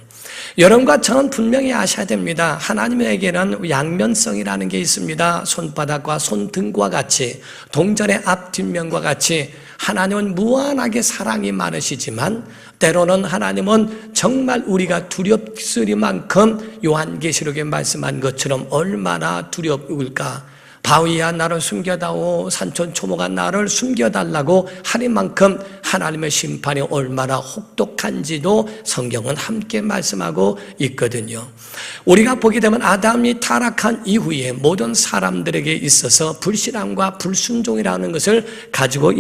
여러분과 저는 분명히 아셔야 됩니다. 하나님에게는 양면성이라는 게 있습니다. 손바닥과 손등과 같이, 동전의 앞 뒷면과 같이 하나님은 무한하게 사랑이 많으시지만 때로는 하나님은 정말 우리가 두렵을 만큼 요한계시록에 말씀한 것처럼 얼마나 두려울까. 바위야 나를 숨겨다오, 산천초목아 나를 숨겨달라고 하니만큼 하나님의 심판이 얼마나 혹독한지도 성경은 함께 말씀하고 있거든요. 우리가 보게 되면 아담이 타락한 이후에 모든 사람들에게 있어서 불신앙과 불순종이라는 것을 가지고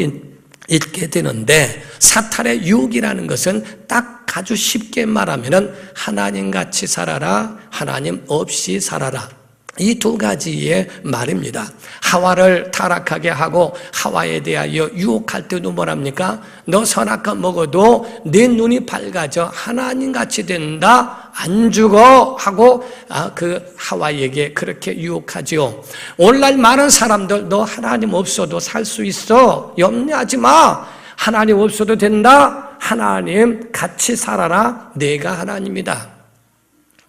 있게 되는데, 사탄의 유혹이라는 것은 딱 아주 쉽게 말하면 하나님같이 살아라, 하나님 없이 살아라, 이 두 가지의 말입니다. 하와를 타락하게 하고 하와에 대하여 유혹할 때도 뭐랍니까? 너 선악과 먹어도 네 눈이 밝아져 하나님같이 된다, 안 죽어 하고 그 하와에게 그렇게 유혹하죠. 오늘날 많은 사람들 너 하나님 없어도 살 수 있어, 염려하지 마, 하나님 없어도 된다, 하나님 같이 살아라, 내가 하나님이다.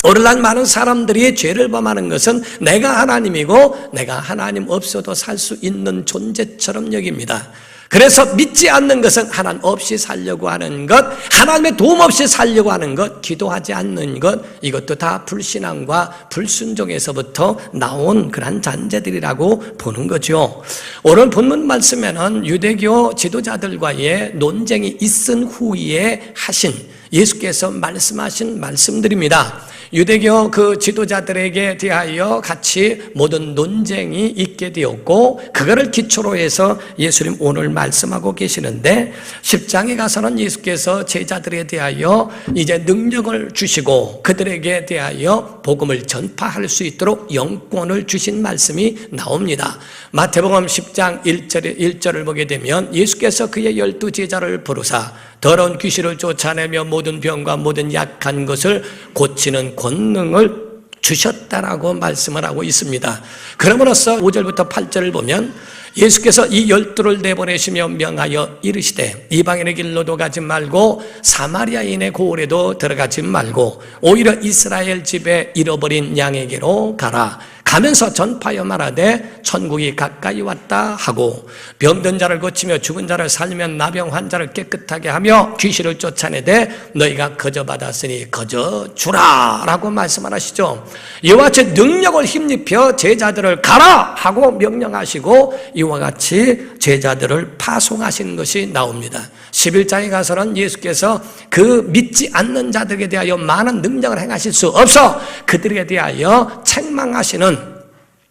오늘날 많은 사람들이 죄를 범하는 것은 내가 하나님이고 내가 하나님 없어도 살 수 있는 존재처럼 여깁니다. 그래서 믿지 않는 것은 하나님 없이 살려고 하는 것, 하나님의 도움 없이 살려고 하는 것, 기도하지 않는 것, 이것도 다 불신앙과 불순종에서부터 나온 그런 잔재들이라고 보는 거죠. 오늘 본문 말씀에는 유대교 지도자들과의 논쟁이 있은 후에 하신 예수께서 말씀하신 말씀들입니다. 유대교 그 지도자들에게 대하여 같이 모든 논쟁이 있게 되었고, 그거를 기초로 해서 예수님 오늘 말씀하고 계시는데, 10장에 가서는 예수께서 제자들에 대하여 이제 능력을 주시고 그들에게 대하여 복음을 전파할 수 있도록 영권을 주신 말씀이 나옵니다. 마태복음 10장 1절을 보게 되면 예수께서 그의 12 제자를 부르사 더러운 귀신을 쫓아내며 모든 병과 모든 약한 것을 고치는 권능을 주셨다라고 말씀을 하고 있습니다. 그러므로써 5절부터 8절을 보면 예수께서 이 12를 내보내시며 명하여 이르시되 이방인의 길로도 가지 말고 사마리아인의 고을에도 들어가지 말고 오히려 이스라엘 집에 잃어버린 양에게로 가라. 가면서 전파하여 말하되 천국이 가까이 왔다 하고 병든 자를 고치며 죽은 자를 살리며 나병 환자를 깨끗하게 하며 귀신을 쫓아내되 너희가 거저 받았으니 거저 주라 라고 말씀하시죠. 이와 같이 능력을 힘입혀 제자들을 가라 하고 명령하시고 이와 같이 제자들을 파송하시는 것이 나옵니다. 11장에 가서는 예수께서 그 믿지 않는 자들에 대하여 많은 능력을 행하실 수 없어 그들에 대하여 책망하시는,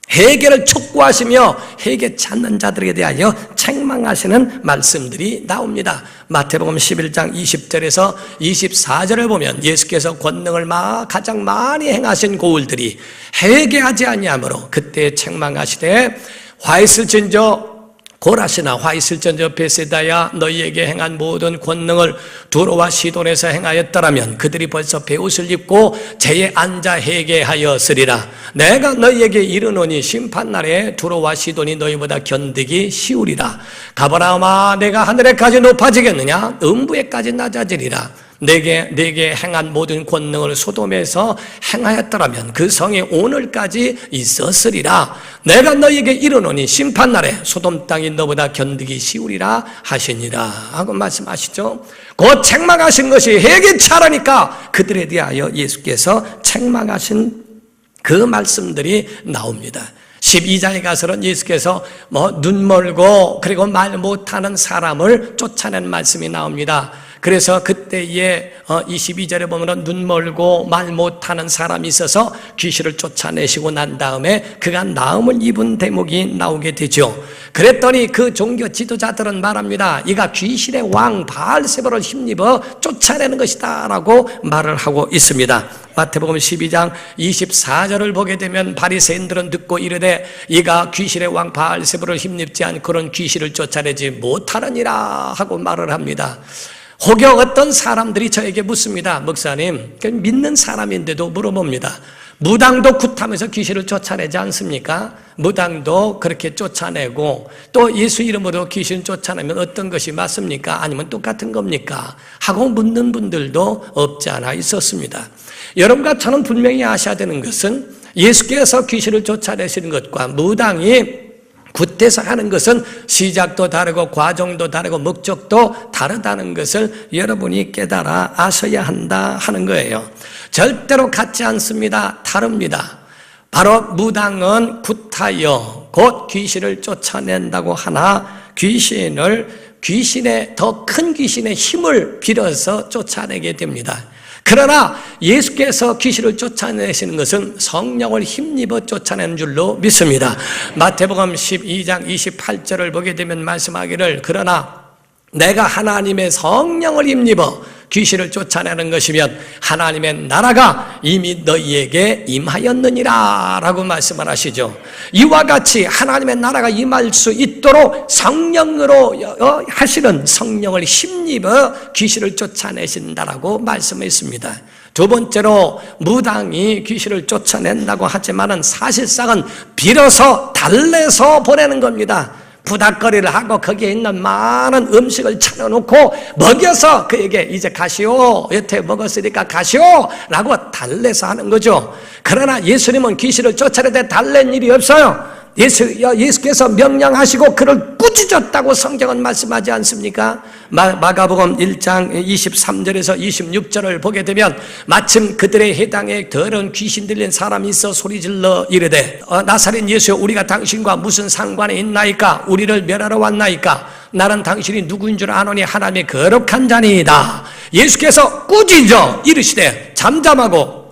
회개를 촉구하시며 회개치 않는 자들에 대하여 책망하시는 말씀들이 나옵니다. 마태복음 11장 20절에서 24절을 보면 예수께서 권능을 가장 많이 행하신 고울들이 회개하지 아니하므로 그때 책망하시되 화 있을진저 고라시나 화 있을진저 베세다야 너희에게 행한 모든 권능을 두로와 시돈에서 행하였더라면 그들이 벌써 베옷을 입고 제에 앉아 회개하였으리라. 내가 너희에게 이르노니 심판날에 두로와 시돈이 너희보다 견디기 쉬우리라. 가버나움아 내가 하늘에까지 높아지겠느냐 음부에까지 낮아지리라. 내게 행한 모든 권능을 소돔에서 행하였더라면 그 성에 오늘까지 있었으리라. 내가 너희에게 이르노니 심판날에 소돔 땅이 너보다 견디기 쉬우리라 하시니라 하고 말씀하시죠. 곧 책망하신 것이 회개치 않으니까 그들에 대하여 예수께서 책망하신 그 말씀들이 나옵니다. 12장에 가서는 예수께서 눈 멀고 그리고 말 못하는 사람을 쫓아낸 말씀이 나옵니다. 그래서 그때에 22절에 보면 눈 멀고 말 못하는 사람이 있어서 귀신을 쫓아내시고 난 다음에 그가 나음을 입은 대목이 나오게 되죠. 그랬더니 그 종교 지도자들은 말합니다. 이가 귀신의 왕 바알세바를 힘입어 쫓아내는 것이다 라고 말을 하고 있습니다. 마태복음 12장 24절을 보게 되면 바리새인들은 듣고 이르되 이가 귀신의 왕 바알세바를 힘입지 않고는 귀신을 쫓아내지 못하느니라 하고 말을 합니다. 혹여 어떤 사람들이 저에게 묻습니다. 목사님, 믿는 사람인데도 물어봅니다. 무당도 굿하면서 귀신을 쫓아내지 않습니까? 무당도 그렇게 쫓아내고 또 예수 이름으로 귀신 쫓아내면 어떤 것이 맞습니까? 아니면 똑같은 겁니까? 하고 묻는 분들도 없지 않아 있었습니다. 여러분과 저는 분명히 아셔야 되는 것은 예수께서 귀신을 쫓아내시는 것과 무당이 굿해서 하는 것은 시작도 다르고 과정도 다르고 목적도 다르다는 것을 여러분이 깨달아 아셔야 한다 하는 거예요. 절대로 같지 않습니다. 다릅니다. 바로 무당은 굿하여 곧 귀신을 쫓아낸다고 하나 귀신의 더 큰 귀신의 힘을 빌어서 쫓아내게 됩니다. 그러나 예수께서 귀신을 쫓아내시는 것은 성령을 힘입어 쫓아내는 줄로 믿습니다. 마태복음 12장 28절을 보게 되면 말씀하기를 그러나 내가 하나님의 성령을 힘입어 귀신을 쫓아내는 것이면 하나님의 나라가 이미 너희에게 임하였느니라 라고 말씀을 하시죠. 이와 같이 하나님의 나라가 임할 수 있도록 성령으로 하시는 성령을 힘입어 귀신을 쫓아내신다라고 말씀했습니다. 두 번째로 무당이 귀신을 쫓아낸다고 하지만은 사실상은 빌어서 달래서 보내는 겁니다. 부닥거리를 하고 거기에 있는 많은 음식을 차려놓고 먹여서 그에게 이제 가시오, 여태 먹었으니까 가시오 라고 달래서 하는 거죠. 그러나 예수님은 귀신을 쫓아내되 달랜 일이 없어요. 예수께서 명령하시고 그를 꾸짖었다고 성경은 말씀하지 않습니까? 마가복음 1장 23절에서 26절을 보게 되면 마침 그들의 해당에 더러운 귀신 들린 사람이 있어 소리질러 이르되 나사렛 예수여 우리가 당신과 무슨 상관이 있나이까? 우리를 멸하러 왔나이까? 나는 당신이 누구인 줄 아노니 하나님의 거룩한 자니이다. 예수께서 꾸짖어 이르시되 잠잠하고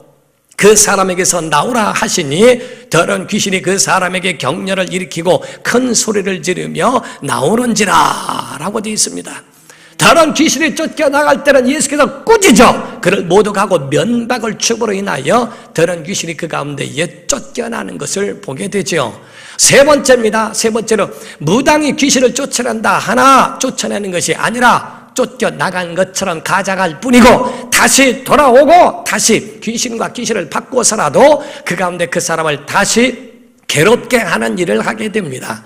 그 사람에게서 나오라 하시니 더러운 귀신이 그 사람에게 격려를 일으키고 큰 소리를 지르며 나오는지라 라고 되어 있습니다. 더러운 귀신이 쫓겨나갈 때는 예수께서 꾸짖어 그를 모독하고 면박을 춤으로 인하여 더러운 귀신이 그 가운데에 쫓겨나는 것을 보게 되죠. 세 번째입니다. 세 번째로 무당이 귀신을 쫓아낸다 하나 쫓아내는 것이 아니라 쫓겨나간 것처럼 가져갈 뿐이고 다시 돌아오고 다시 귀신과 귀신을 바꿔서라도 그 가운데 그 사람을 다시 괴롭게 하는 일을 하게 됩니다.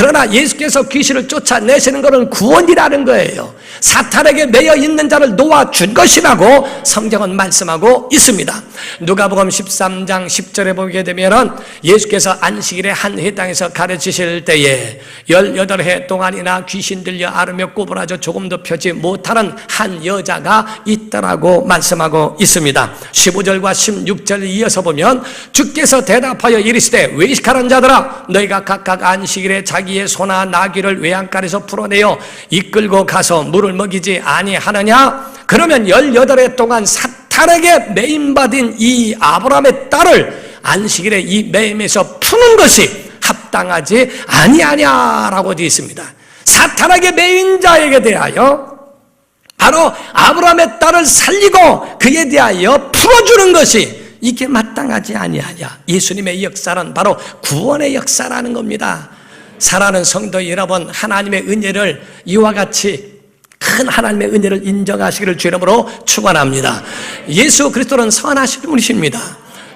그러나 예수께서 귀신을 쫓아내시는 것은 구원이라는 거예요. 사탄에게 매여 있는 자를 놓아준 것이라고 성경은 말씀하고 있습니다. 누가복음 13장 10절에 보게 되면 예수께서 안식일에 한 회당에서 가르치실 때에 18해 동안이나 귀신 들려 앓으며 꼬부라져 조금도 펴지 못하는 한 여자가 있더라고 말씀하고 있습니다. 15절과 16절을 이어서 보면 주께서 대답하여 이르시되 외식하는 자들아 너희가 각각 안식일에 자기의 소나 나귀를 외양간에서 풀어내어 이끌고 가서 물을 먹이지 아니하느냐? 그러면 18해 동안 사탄에게 매임받은 이 아브라함의 딸을 안식일에 이 매임에서 푸는 것이 합당하지 아니하냐라고 되어 있습니다. 사탄에게 매인 자에게 대하여 바로 아브라함의 딸을 살리고 그에 대하여 풀어주는 것이 이게 마땅하지 아니하냐. 예수님의 역사는 바로 구원의 역사라는 겁니다. 사랑하는 성도 여러분, 하나님의 은혜를 이와 같이 큰 하나님의 은혜를 인정하시기를 주 이름으로 축원합니다. 예수 그리스도는 선하신 분이십니다.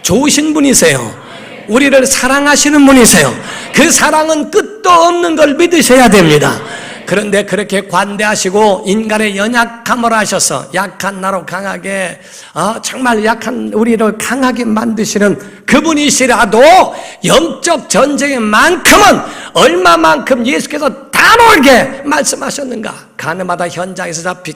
좋으신 분이세요. 우리를 사랑하시는 분이세요. 그 사랑은 끝도 없는 걸 믿으셔야 됩니다. 그런데 그렇게 관대하시고 인간의 연약함을 하셔서 약한 나로 강하게 정말 약한 우리를 강하게 만드시는 그분이시라도 영적 전쟁만큼은 얼마만큼 예수께서 단호하게 말씀하셨는가. 가늠하다 현장에서 잡힌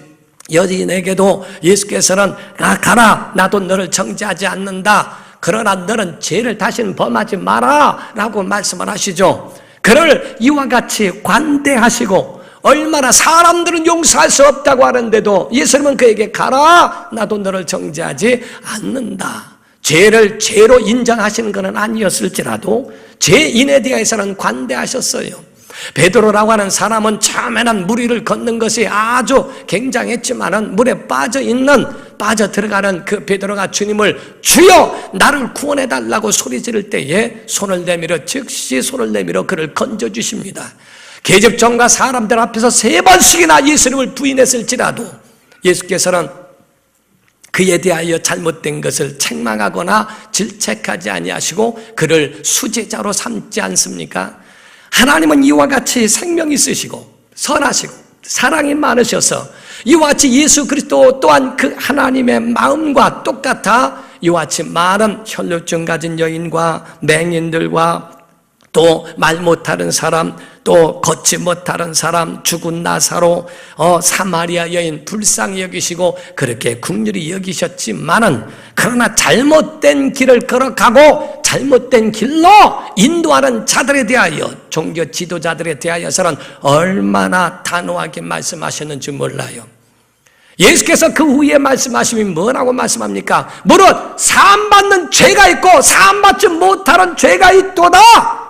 여인에게도 예수께서는 가라 나도 너를 정죄하지 않는다. 그러나 너는 죄를 다시는 범하지 마라 라고 말씀을 하시죠. 그를 이와 같이 관대하시고 얼마나 사람들은 용서할 수 없다고 하는데도 예수님은 그에게 가라 나도 너를 정죄하지 않는다. 죄를 죄로 인정하시는 것은 아니었을지라도 죄인에 대해서는 관대하셨어요. 베드로라고 하는 사람은 처음에는 물 위를 걷는 것이 아주 굉장했지만은 물에 빠져 들어가는 그 베드로가 주님을 주여 나를 구원해 달라고 소리 지를 때에 손을 내밀어 즉시 손을 내밀어 그를 건져 주십니다. 계집종과 사람들 앞에서 3번씩이나 예수님을 부인했을지라도 예수께서는 그에 대하여 잘못된 것을 책망하거나 질책하지 아니하시고 그를 수제자로 삼지 않습니까? 하나님은 이와 같이 생명이 있으시고 선하시고 사랑이 많으셔서 이와 같이 예수 그리스도 또한 그 하나님의 마음과 똑같아 이와 같이 많은 혈루증 가진 여인과 맹인들과 또 말 못하는 사람, 또 걷지 못하는 사람, 죽은 나사로, 사마리아 여인 불쌍히 여기시고 그렇게 긍휼히 여기셨지만은 그러나 잘못된 길을 걸어가고 잘못된 길로 인도하는 자들에 대하여 종교 지도자들에 대하여서는 얼마나 단호하게 말씀하셨는지 몰라요. 예수께서 그 후에 말씀하심이 뭐라고 말씀합니까? 무릇 사함받는 죄가 있고 사함받지 못하는 죄가 있도다.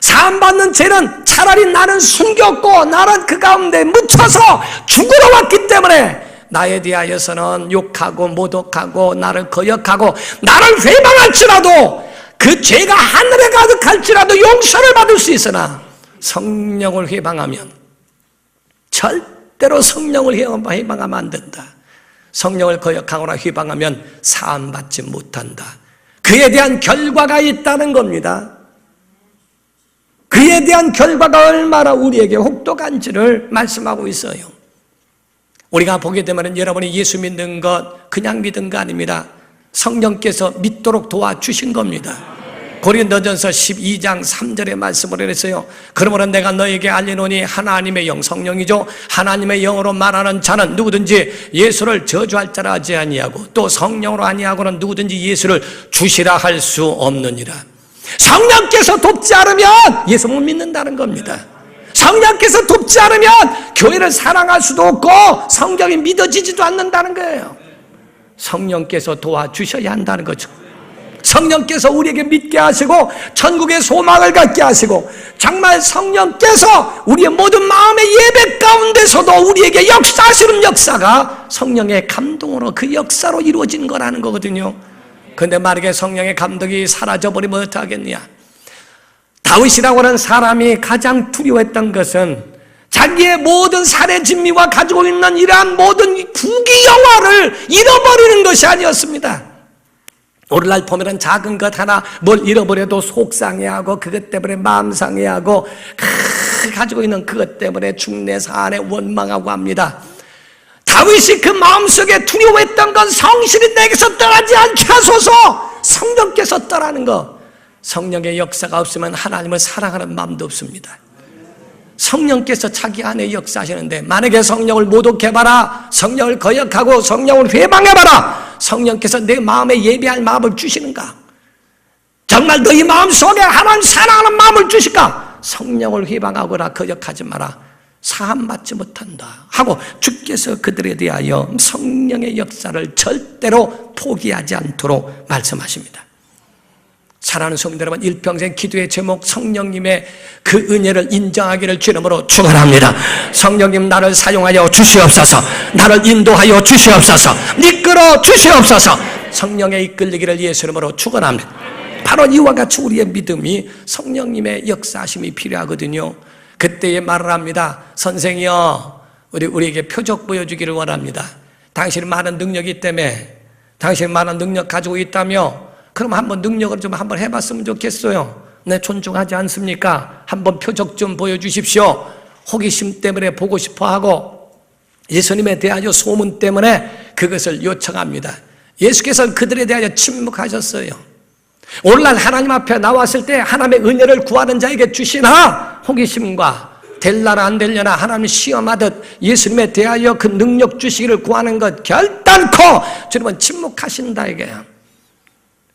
사함받는 죄는 차라리 나는 숨겼고 나는 그 가운데 묻혀서 죽으러 왔기 때문에 나에 대하여서는 욕하고 모독하고 나를 거역하고 나를 회방할지라도 그 죄가 하늘에 가득할지라도 용서를 받을 수 있으나 성령을 회방하면 절대로 성령을 회방하면 안 된다. 성령을 거역하거나 회방하면 사함받지 못한다. 그에 대한 결과가 있다는 겁니다. 그에 대한 결과가 얼마나 우리에게 혹독한지를 말씀하고 있어요. 우리가 보게 되면 여러분이 예수 믿는 것 그냥 믿은 거 아닙니다. 성령께서 믿도록 도와주신 겁니다. 고린도전서 12장 3절의 말씀을 했어요. 그러므로 내가 너에게 알리노니 하나님의 영 성령이죠. 하나님의 영으로 말하는 자는 누구든지 예수를 저주할 자라 하지 아니하고 또 성령으로 아니하고는 누구든지 예수를 주시라 할 수 없느니라. 성령께서 돕지 않으면 예수 못 믿는다는 겁니다. 성령께서 돕지 않으면 교회를 사랑할 수도 없고 성경이 믿어지지도 않는다는 거예요. 성령께서 도와주셔야 한다는 거죠. 성령께서 우리에게 믿게 하시고 천국의 소망을 갖게 하시고 정말 성령께서 우리의 모든 마음의 예배 가운데서도 우리에게 역사하시는 역사가 성령의 감동으로 그 역사로 이루어진 거라는 거거든요. 그런데 만약에 성령의 감동이 사라져버리면 어떡하겠냐. 다윗이라고 하는 사람이 가장 두려워했던 것은 자기의 모든 살해 진미와 가지고 있는 이러한 모든 부귀 영화를 잃어버리는 것이 아니었습니다. 오늘날 보면은 작은 것 하나 뭘 잃어버려도 속상해하고 그것 때문에 마음 상해하고 가지고 있는 그것 때문에 중내 사안에 원망하고 합니다. 다윗이 그 마음속에 두려워했던 건 성신이 내게서 떠나지 않게 하소서, 성령께서 떠나는 거. 성령의 역사가 없으면 하나님을 사랑하는 마음도 없습니다. 성령께서 자기 안에 역사하시는데 만약에 성령을 모독해봐라, 성령을 거역하고 성령을 회방해봐라, 성령께서 내 마음에 예배할 마음을 주시는가? 정말 너희 마음속에 하나님 사랑하는 마음을 주실까? 성령을 회방하거나 거역하지 마라, 사함받지 못한다 하고 주께서 그들에 대하여 성령의 역사를 절대로 포기하지 않도록 말씀하십니다. 사랑하는 성도 여러분, 일평생 기도의 제목 성령님의 그 은혜를 인정하기를 주님으로 축원합니다. 성령님 나를 사용하여 주시옵소서, 나를 인도하여 주시옵소서, 이끌어 주시옵소서. 성령의 이끌리기를 예수 이름으로 축원합니다. 바로 이와 같이 우리의 믿음이 성령님의 역사하심이 필요하거든요. 그때에 말을 합니다. 선생이여, 우리에게 표적 보여주기를 원합니다. 당신이 많은 능력이 있다며, 당신이 많은 능력 가지고 있다며, 그럼 한번 능력을 좀 한번 해봤으면 좋겠어요. 네, 존중하지 않습니까? 한번 표적 좀 보여주십시오. 호기심 때문에 보고 싶어하고 예수님에 대하여 소문 때문에 그것을 요청합니다. 예수께서는 그들에 대하여 침묵하셨어요. 오늘날 하나님 앞에 나왔을 때 하나님의 은혜를 구하는 자에게 주시나 호기심과 될라나 안 되려나 하나님 시험하듯 예수님에 대하여 그 능력 주시기를 구하는 것 결단코 주님은 침묵하신다 이게요.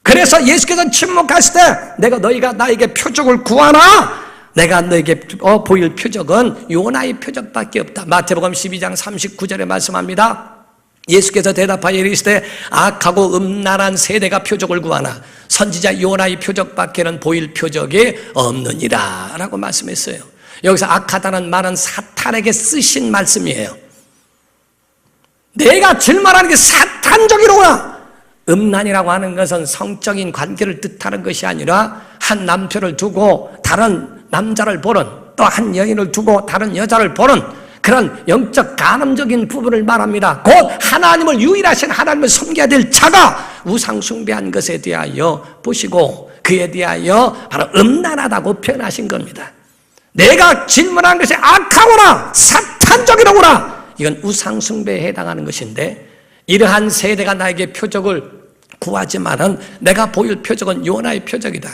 그래서 예수께서 침묵하실 때 내가 너희가 나에게 표적을 구하나? 내가 너에게 보일 표적은 요나의 표적밖에 없다. 마태복음 12장 39절에 말씀합니다. 예수께서 대답하여 이르시되 악하고 음란한 세대가 표적을 구하나 선지자 요나의 표적밖에는 보일 표적이 없느니라 라고 말씀했어요. 여기서 악하다는 말은 사탄에게 쓰신 말씀이에요. 내가 질문하는 게 사탄적이로구나. 음란이라고 하는 것은 성적인 관계를 뜻하는 것이 아니라 한 남편을 두고 다른 남자를 보는, 또 한 여인을 두고 다른 여자를 보는 그런 영적 간음적인 부분을 말합니다. 곧 하나님을, 유일하신 하나님을 섬겨야 될 자가 우상 숭배한 것에 대하여 보시고 그에 대하여 바로 음란하다고 표현하신 겁니다. 내가 질문한 것이 악하구나, 사탄적이로구나, 이건 우상 숭배에 해당하는 것인데, 이러한 세대가 나에게 표적을 구하지만은 내가 보일 표적은 요나의 표적이다.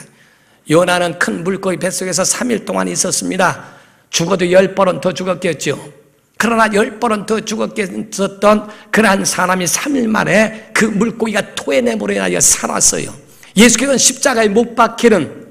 요나는 큰 물고기 뱃속에서 3일 동안 있었습니다. 죽어도 10번은 더 죽었겠죠. 그러나 10번은 더 죽었겠었던 그러한 사람이 3일 만에 그 물고기가 토해내버려 살았어요. 예수께서는 십자가에 못 박히는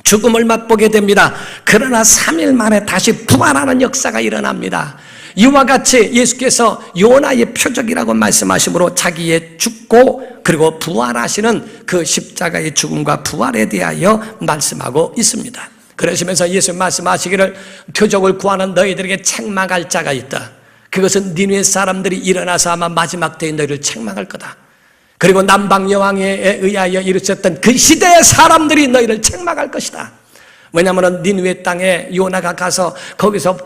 죽음을 맛보게 됩니다. 그러나 3일 만에 다시 부활하는 역사가 일어납니다. 이와 같이 예수께서 요나의 표적이라고 말씀하심으로 자기의 죽고 그리고 부활하시는 그 십자가의 죽음과 부활에 대하여 말씀하고 있습니다. 그러시면서 예수 말씀하시기를 표적을 구하는 너희들에게 책망할 자가 있다. 그것은 니느웨 사람들이 일어나서 아마 마지막 때에 너희를 책망할 거다. 그리고 남방 여왕에 의하여 이르셨던 그 시대의 사람들이 너희를 책망할 것이다. 왜냐하면 니느웨 땅에 요나가 가서 거기서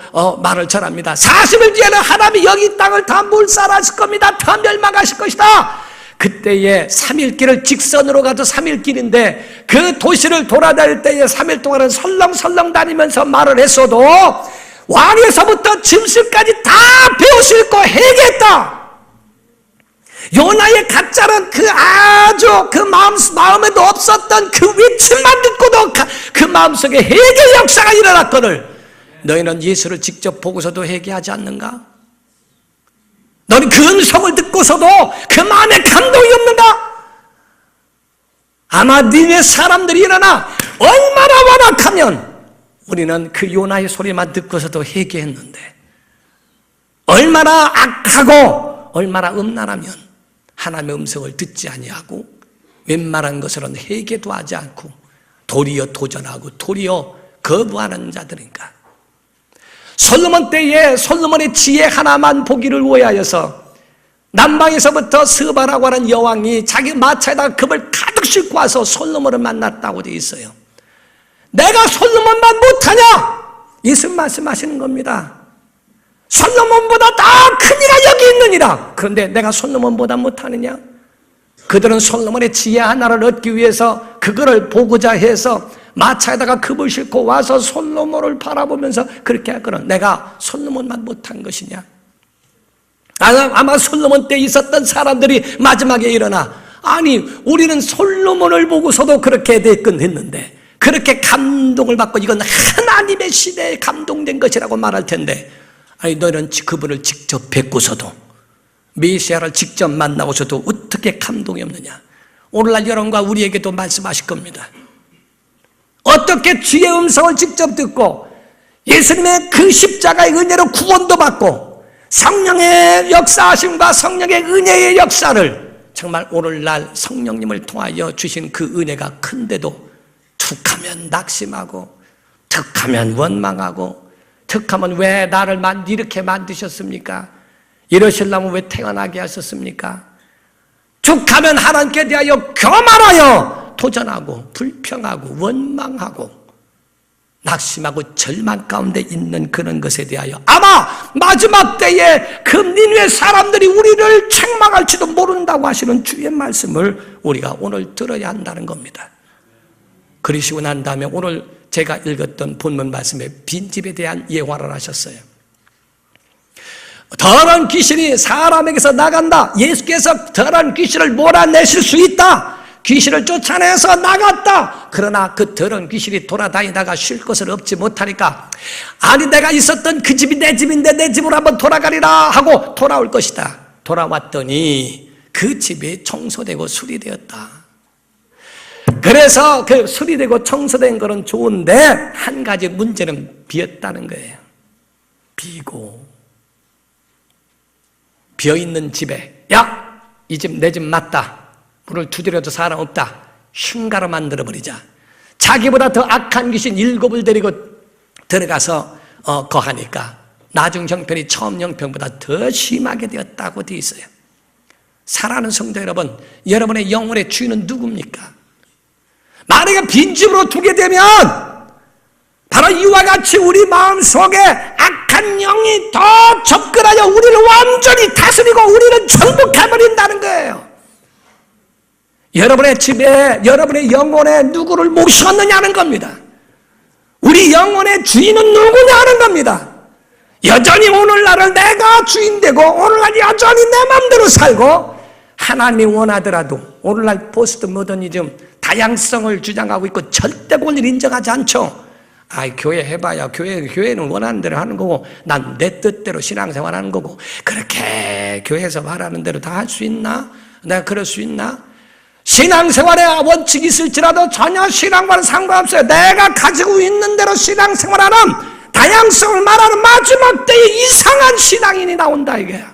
말을 전합니다. 40일 뒤에는 하나님이 여기 땅을 다 물살하실 겁니다. 다 멸망하실 것이다. 그때에 3일길을 직선으로 가도 3일길인데 그 도시를 돌아다닐 때에 3일 동안은 설렁설렁 다니면서 말을 했어도 왕에서부터 짐승까지 다 배울 수 있고 회개했다. 요나의 가짜는 그 아주 그 마음에도 없었던 그 외침만 듣고도 그 마음속에 회개 역사가 일어났거늘 너희는 예수를 직접 보고서도 회개하지 않는가? 너는 그 음성을 듣고서도 그 마음에 감동이 없는가? 아마 니네 사람들이 일어나 얼마나 완악하면 우리는 그 요나의 소리만 듣고서도 회개했는데, 얼마나 악하고 얼마나 음란하면 하나님의 음성을 듣지 아니하고 웬만한 것으로는 회개도 하지 않고 도리어 도전하고 도리어 거부하는 자들인가? 솔로몬 때에 솔로몬의 지혜 하나만 보기를 위하여서 남방에서부터 스바라고 하는 여왕이 자기 마차에다가 금을 가득 싣고 와서 솔로몬을 만났다고 되어 있어요. 내가 솔로몬만 못하냐? 예수님 말씀하시는 겁니다. 솔로몬보다 더 큰 이가 여기 있느니라. 그런데 내가 솔로몬보다 못하느냐? 그들은 솔로몬의 지혜 하나를 얻기 위해서 그거를 보고자 해서 마차에다가 금을 싣고 와서 솔로몬을 바라보면서 그렇게 하거든. 내가 솔로몬만 못한 것이냐? 아마 솔로몬 때 있었던 사람들이 마지막에 일어나, 아니 우리는 솔로몬을 보고서도 그렇게 됐건했는데 그렇게 감동을 받고 이건 하나님의 시대에 감동된 것이라고 말할 텐데, 아니 너희는 그분을 직접 뵙고서도, 메시아를 직접 만나고서도 어떻게 감동이 없느냐? 오늘날 여러분과 우리에게도 말씀하실 겁니다. 어떻게 주의 음성을 직접 듣고 예수님의 그 십자가의 은혜로 구원도 받고 성령의 역사하심과 성령의 은혜의 역사를, 정말 오늘날 성령님을 통하여 주신 그 은혜가 큰데도 툭하면 낙심하고, 툭하면 원망하고, 툭하면 왜 나를 이렇게 만드셨습니까? 이러시려면 왜 태어나게 하셨습니까? 툭하면 하나님께 대하여 교만하여 도전하고 불평하고 원망하고 낙심하고 절망 가운데 있는 그런 것에 대하여 아마 마지막 때에 그 니느웨 사람들이 우리를 책망할지도 모른다고 하시는 주의 말씀을 우리가 오늘 들어야 한다는 겁니다. 그러시고 난 다음에 오늘 제가 읽었던 본문 말씀에 빈집에 대한 예화를 하셨어요. 더러운 귀신이 사람에게서 나간다. 예수께서 더러운 귀신을 몰아내실 수 있다. 귀신을 쫓아내서 나갔다. 그러나 그 더러운 귀신이 돌아다니다가 쉴 곳을 얻지 못하니까, 아니 내가 있었던 그 집이 내 집인데 내 집으로 한번 돌아가리라 하고 돌아올 것이다. 돌아왔더니 그 집이 청소되고 수리되었다. 그래서 그 수리되고 청소된 거는 좋은데 한 가지 문제는 비었다는 거예요. 비고 비어있는 집에, 야! 이 집 내 집 맞다. 문을 두드려도 사람 없다. 흉가로 만들어버리자. 자기보다 더 악한 귀신 7을 데리고 들어가서 거하니까 나중 형편이 처음 형편보다 더 심하게 되었다고 되어 있어요. 사랑하는 성도 여러분, 여러분의 영혼의 주인은 누굽니까? 만약에 빈집으로 두게 되면 바로 이와 같이 우리 마음속에 악한 영이 더 접근하여 우리를 완전히 다스리고 우리를 정복해버린다는 거예요. 여러분의 집에, 여러분의 영혼에 누구를 모셨느냐는 겁니다. 우리 영혼의 주인은 누구냐는 겁니다. 여전히 오늘날을 내가 주인 되고 오늘날 여전히 내 마음대로 살고, 하나님이 원하더라도 오늘날 포스트 모더니즘 다양성을 주장하고 있고 절대 권리를 인정하지 않죠. 교회 해봐야 교회는 원하는 대로 하는 거고 난 내 뜻대로 신앙생활 하는 거고, 그렇게 교회에서 말하는 대로 다 할 수 있나? 내가 그럴 수 있나? 신앙생활에 원칙이 있을지라도 전혀 신앙과는 상관없어요. 내가 가지고 있는 대로 신앙생활하는, 다양성을 말하는 마지막 때에 이상한 신앙인이 나온다 이거야.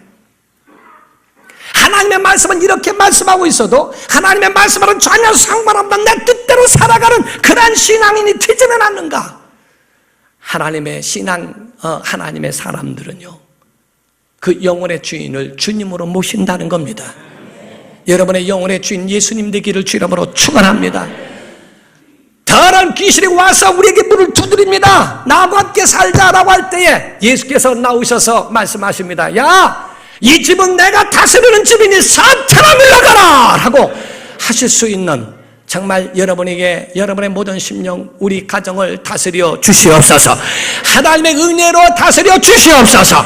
하나님의 말씀은 이렇게 말씀하고 있어도 하나님의 말씀과는 전혀 상관없는 내 뜻대로 살아가는 그러한 신앙인이 되지는 않는가? 하나님의 하나님의 사람들은요, 그 영혼의 주인을 주님으로 모신다는 겁니다. 여러분의 영혼의 주인 예수님 되기를 주 이름으로 축원합니다. 더러운 귀신이 와서 우리에게 문을 두드립니다. 나와 함께 살자라고 할 때에 예수께서 나오셔서 말씀하십니다. 야! 이 집은 내가 다스리는 집이니 사탄아 물러가라! 하고 하실 수 있는, 정말 여러분에게 여러분의 모든 심령, 우리 가정을 다스려 주시옵소서. 하나님의 은혜로 다스려 주시옵소서.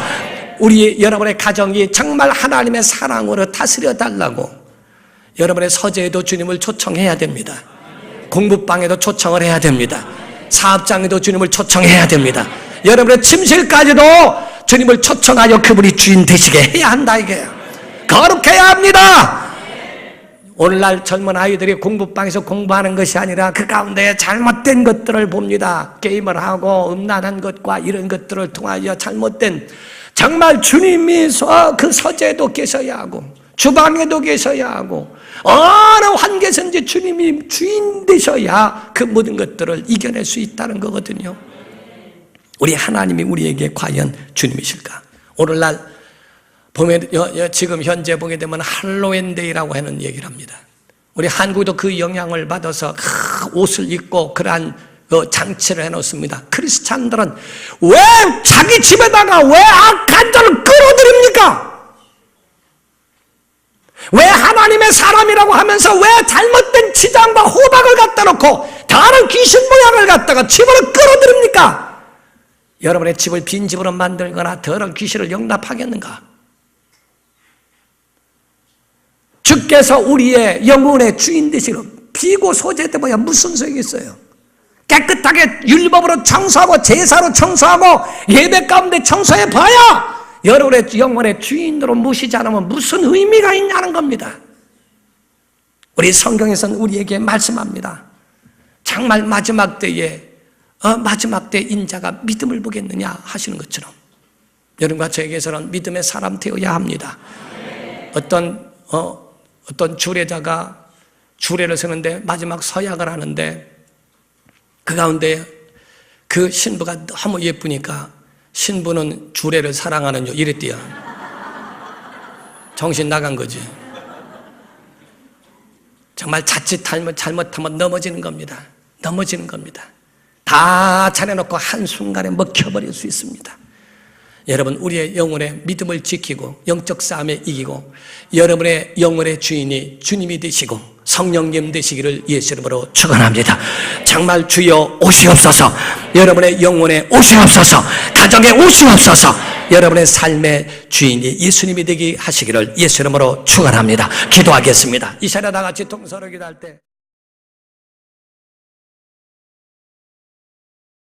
여러분의 가정이 정말 하나님의 사랑으로 다스려 달라고 여러분의 서재에도 주님을 초청해야 됩니다. 공부방에도 초청을 해야 됩니다. 사업장에도 주님을 초청해야 됩니다. 여러분의 침실까지도 주님을 초청하여 그분이 주인 되시게 해야 한다 이게요. 거룩해야 합니다. 오늘날 젊은 아이들이 공부방에서 공부하는 것이 아니라 그 가운데 잘못된 것들을 봅니다. 게임을 하고 음란한 것과 이런 것들을 통하여 잘못된, 정말 주님이 그 서재에도 계셔야 하고 주방에도 계셔야 하고 어느 환경에서든지 주님이 주인 되셔야 그 모든 것들을 이겨낼 수 있다는 거거든요. 우리 하나님이 우리에게 과연 주님이실까? 오늘날 보면 지금 현재 보게 되면 할로윈데이라고 하는 얘기를 합니다. 우리 한국도 그 영향을 받아서 옷을 입고 그러한 장치를 해놓습니다. 크리스찬들은 왜 자기 집에다가 왜 악한 자를 끌어들입니까? 왜 하나님의 사람이라고 하면서 왜 잘못된 치장과 호박을 갖다 놓고 다른 귀신 모양을 갖다가 집으로 끌어들입니까? 여러분의 집을 빈 집으로 만들거나 더러운 귀신을 용납하겠는가? 주께서 우리의 영혼의 주인 되시고 비고 소재되어야 무슨 소용이 있어요? 깨끗하게 율법으로 청소하고 제사로 청소하고 예배 가운데 청소해 봐야 여러분의 영혼의 주인으로 모시지 않으면 무슨 의미가 있냐는 겁니다. 우리 성경에서는 우리에게 말씀합니다. 정말 마지막 때에 마지막 때 인자가 믿음을 보겠느냐 하시는 것처럼 여러분과 저에게서는 믿음의 사람 되어야 합니다. 어떤 주례자가 주례를 서는데 마지막 서약을 하는데 그 가운데 그 신부가 너무 예쁘니까 신부는 주례를 사랑하는 요 이랬대요. 정신 나간 거지. 정말 자칫 잘못하면 넘어지는 겁니다. 넘어지는 겁니다. 다 차려놓고 한순간에 먹혀버릴 수 있습니다. 여러분, 우리의 영혼의 믿음을 지키고 영적 싸움에 이기고 여러분의 영혼의 주인이 주님이 되시고 성령님 되시기를 예수 이름으로 축원합니다. 정말 주여 오시옵소서. 여러분의 영혼에 오시옵소서. 가정에 오시옵소서. 여러분의 삶의 주인이 예수님이 되게 하시기를 예수 이름으로 축원합니다. 기도하겠습니다. 이 시간에 다 같이 동서로 기도할 때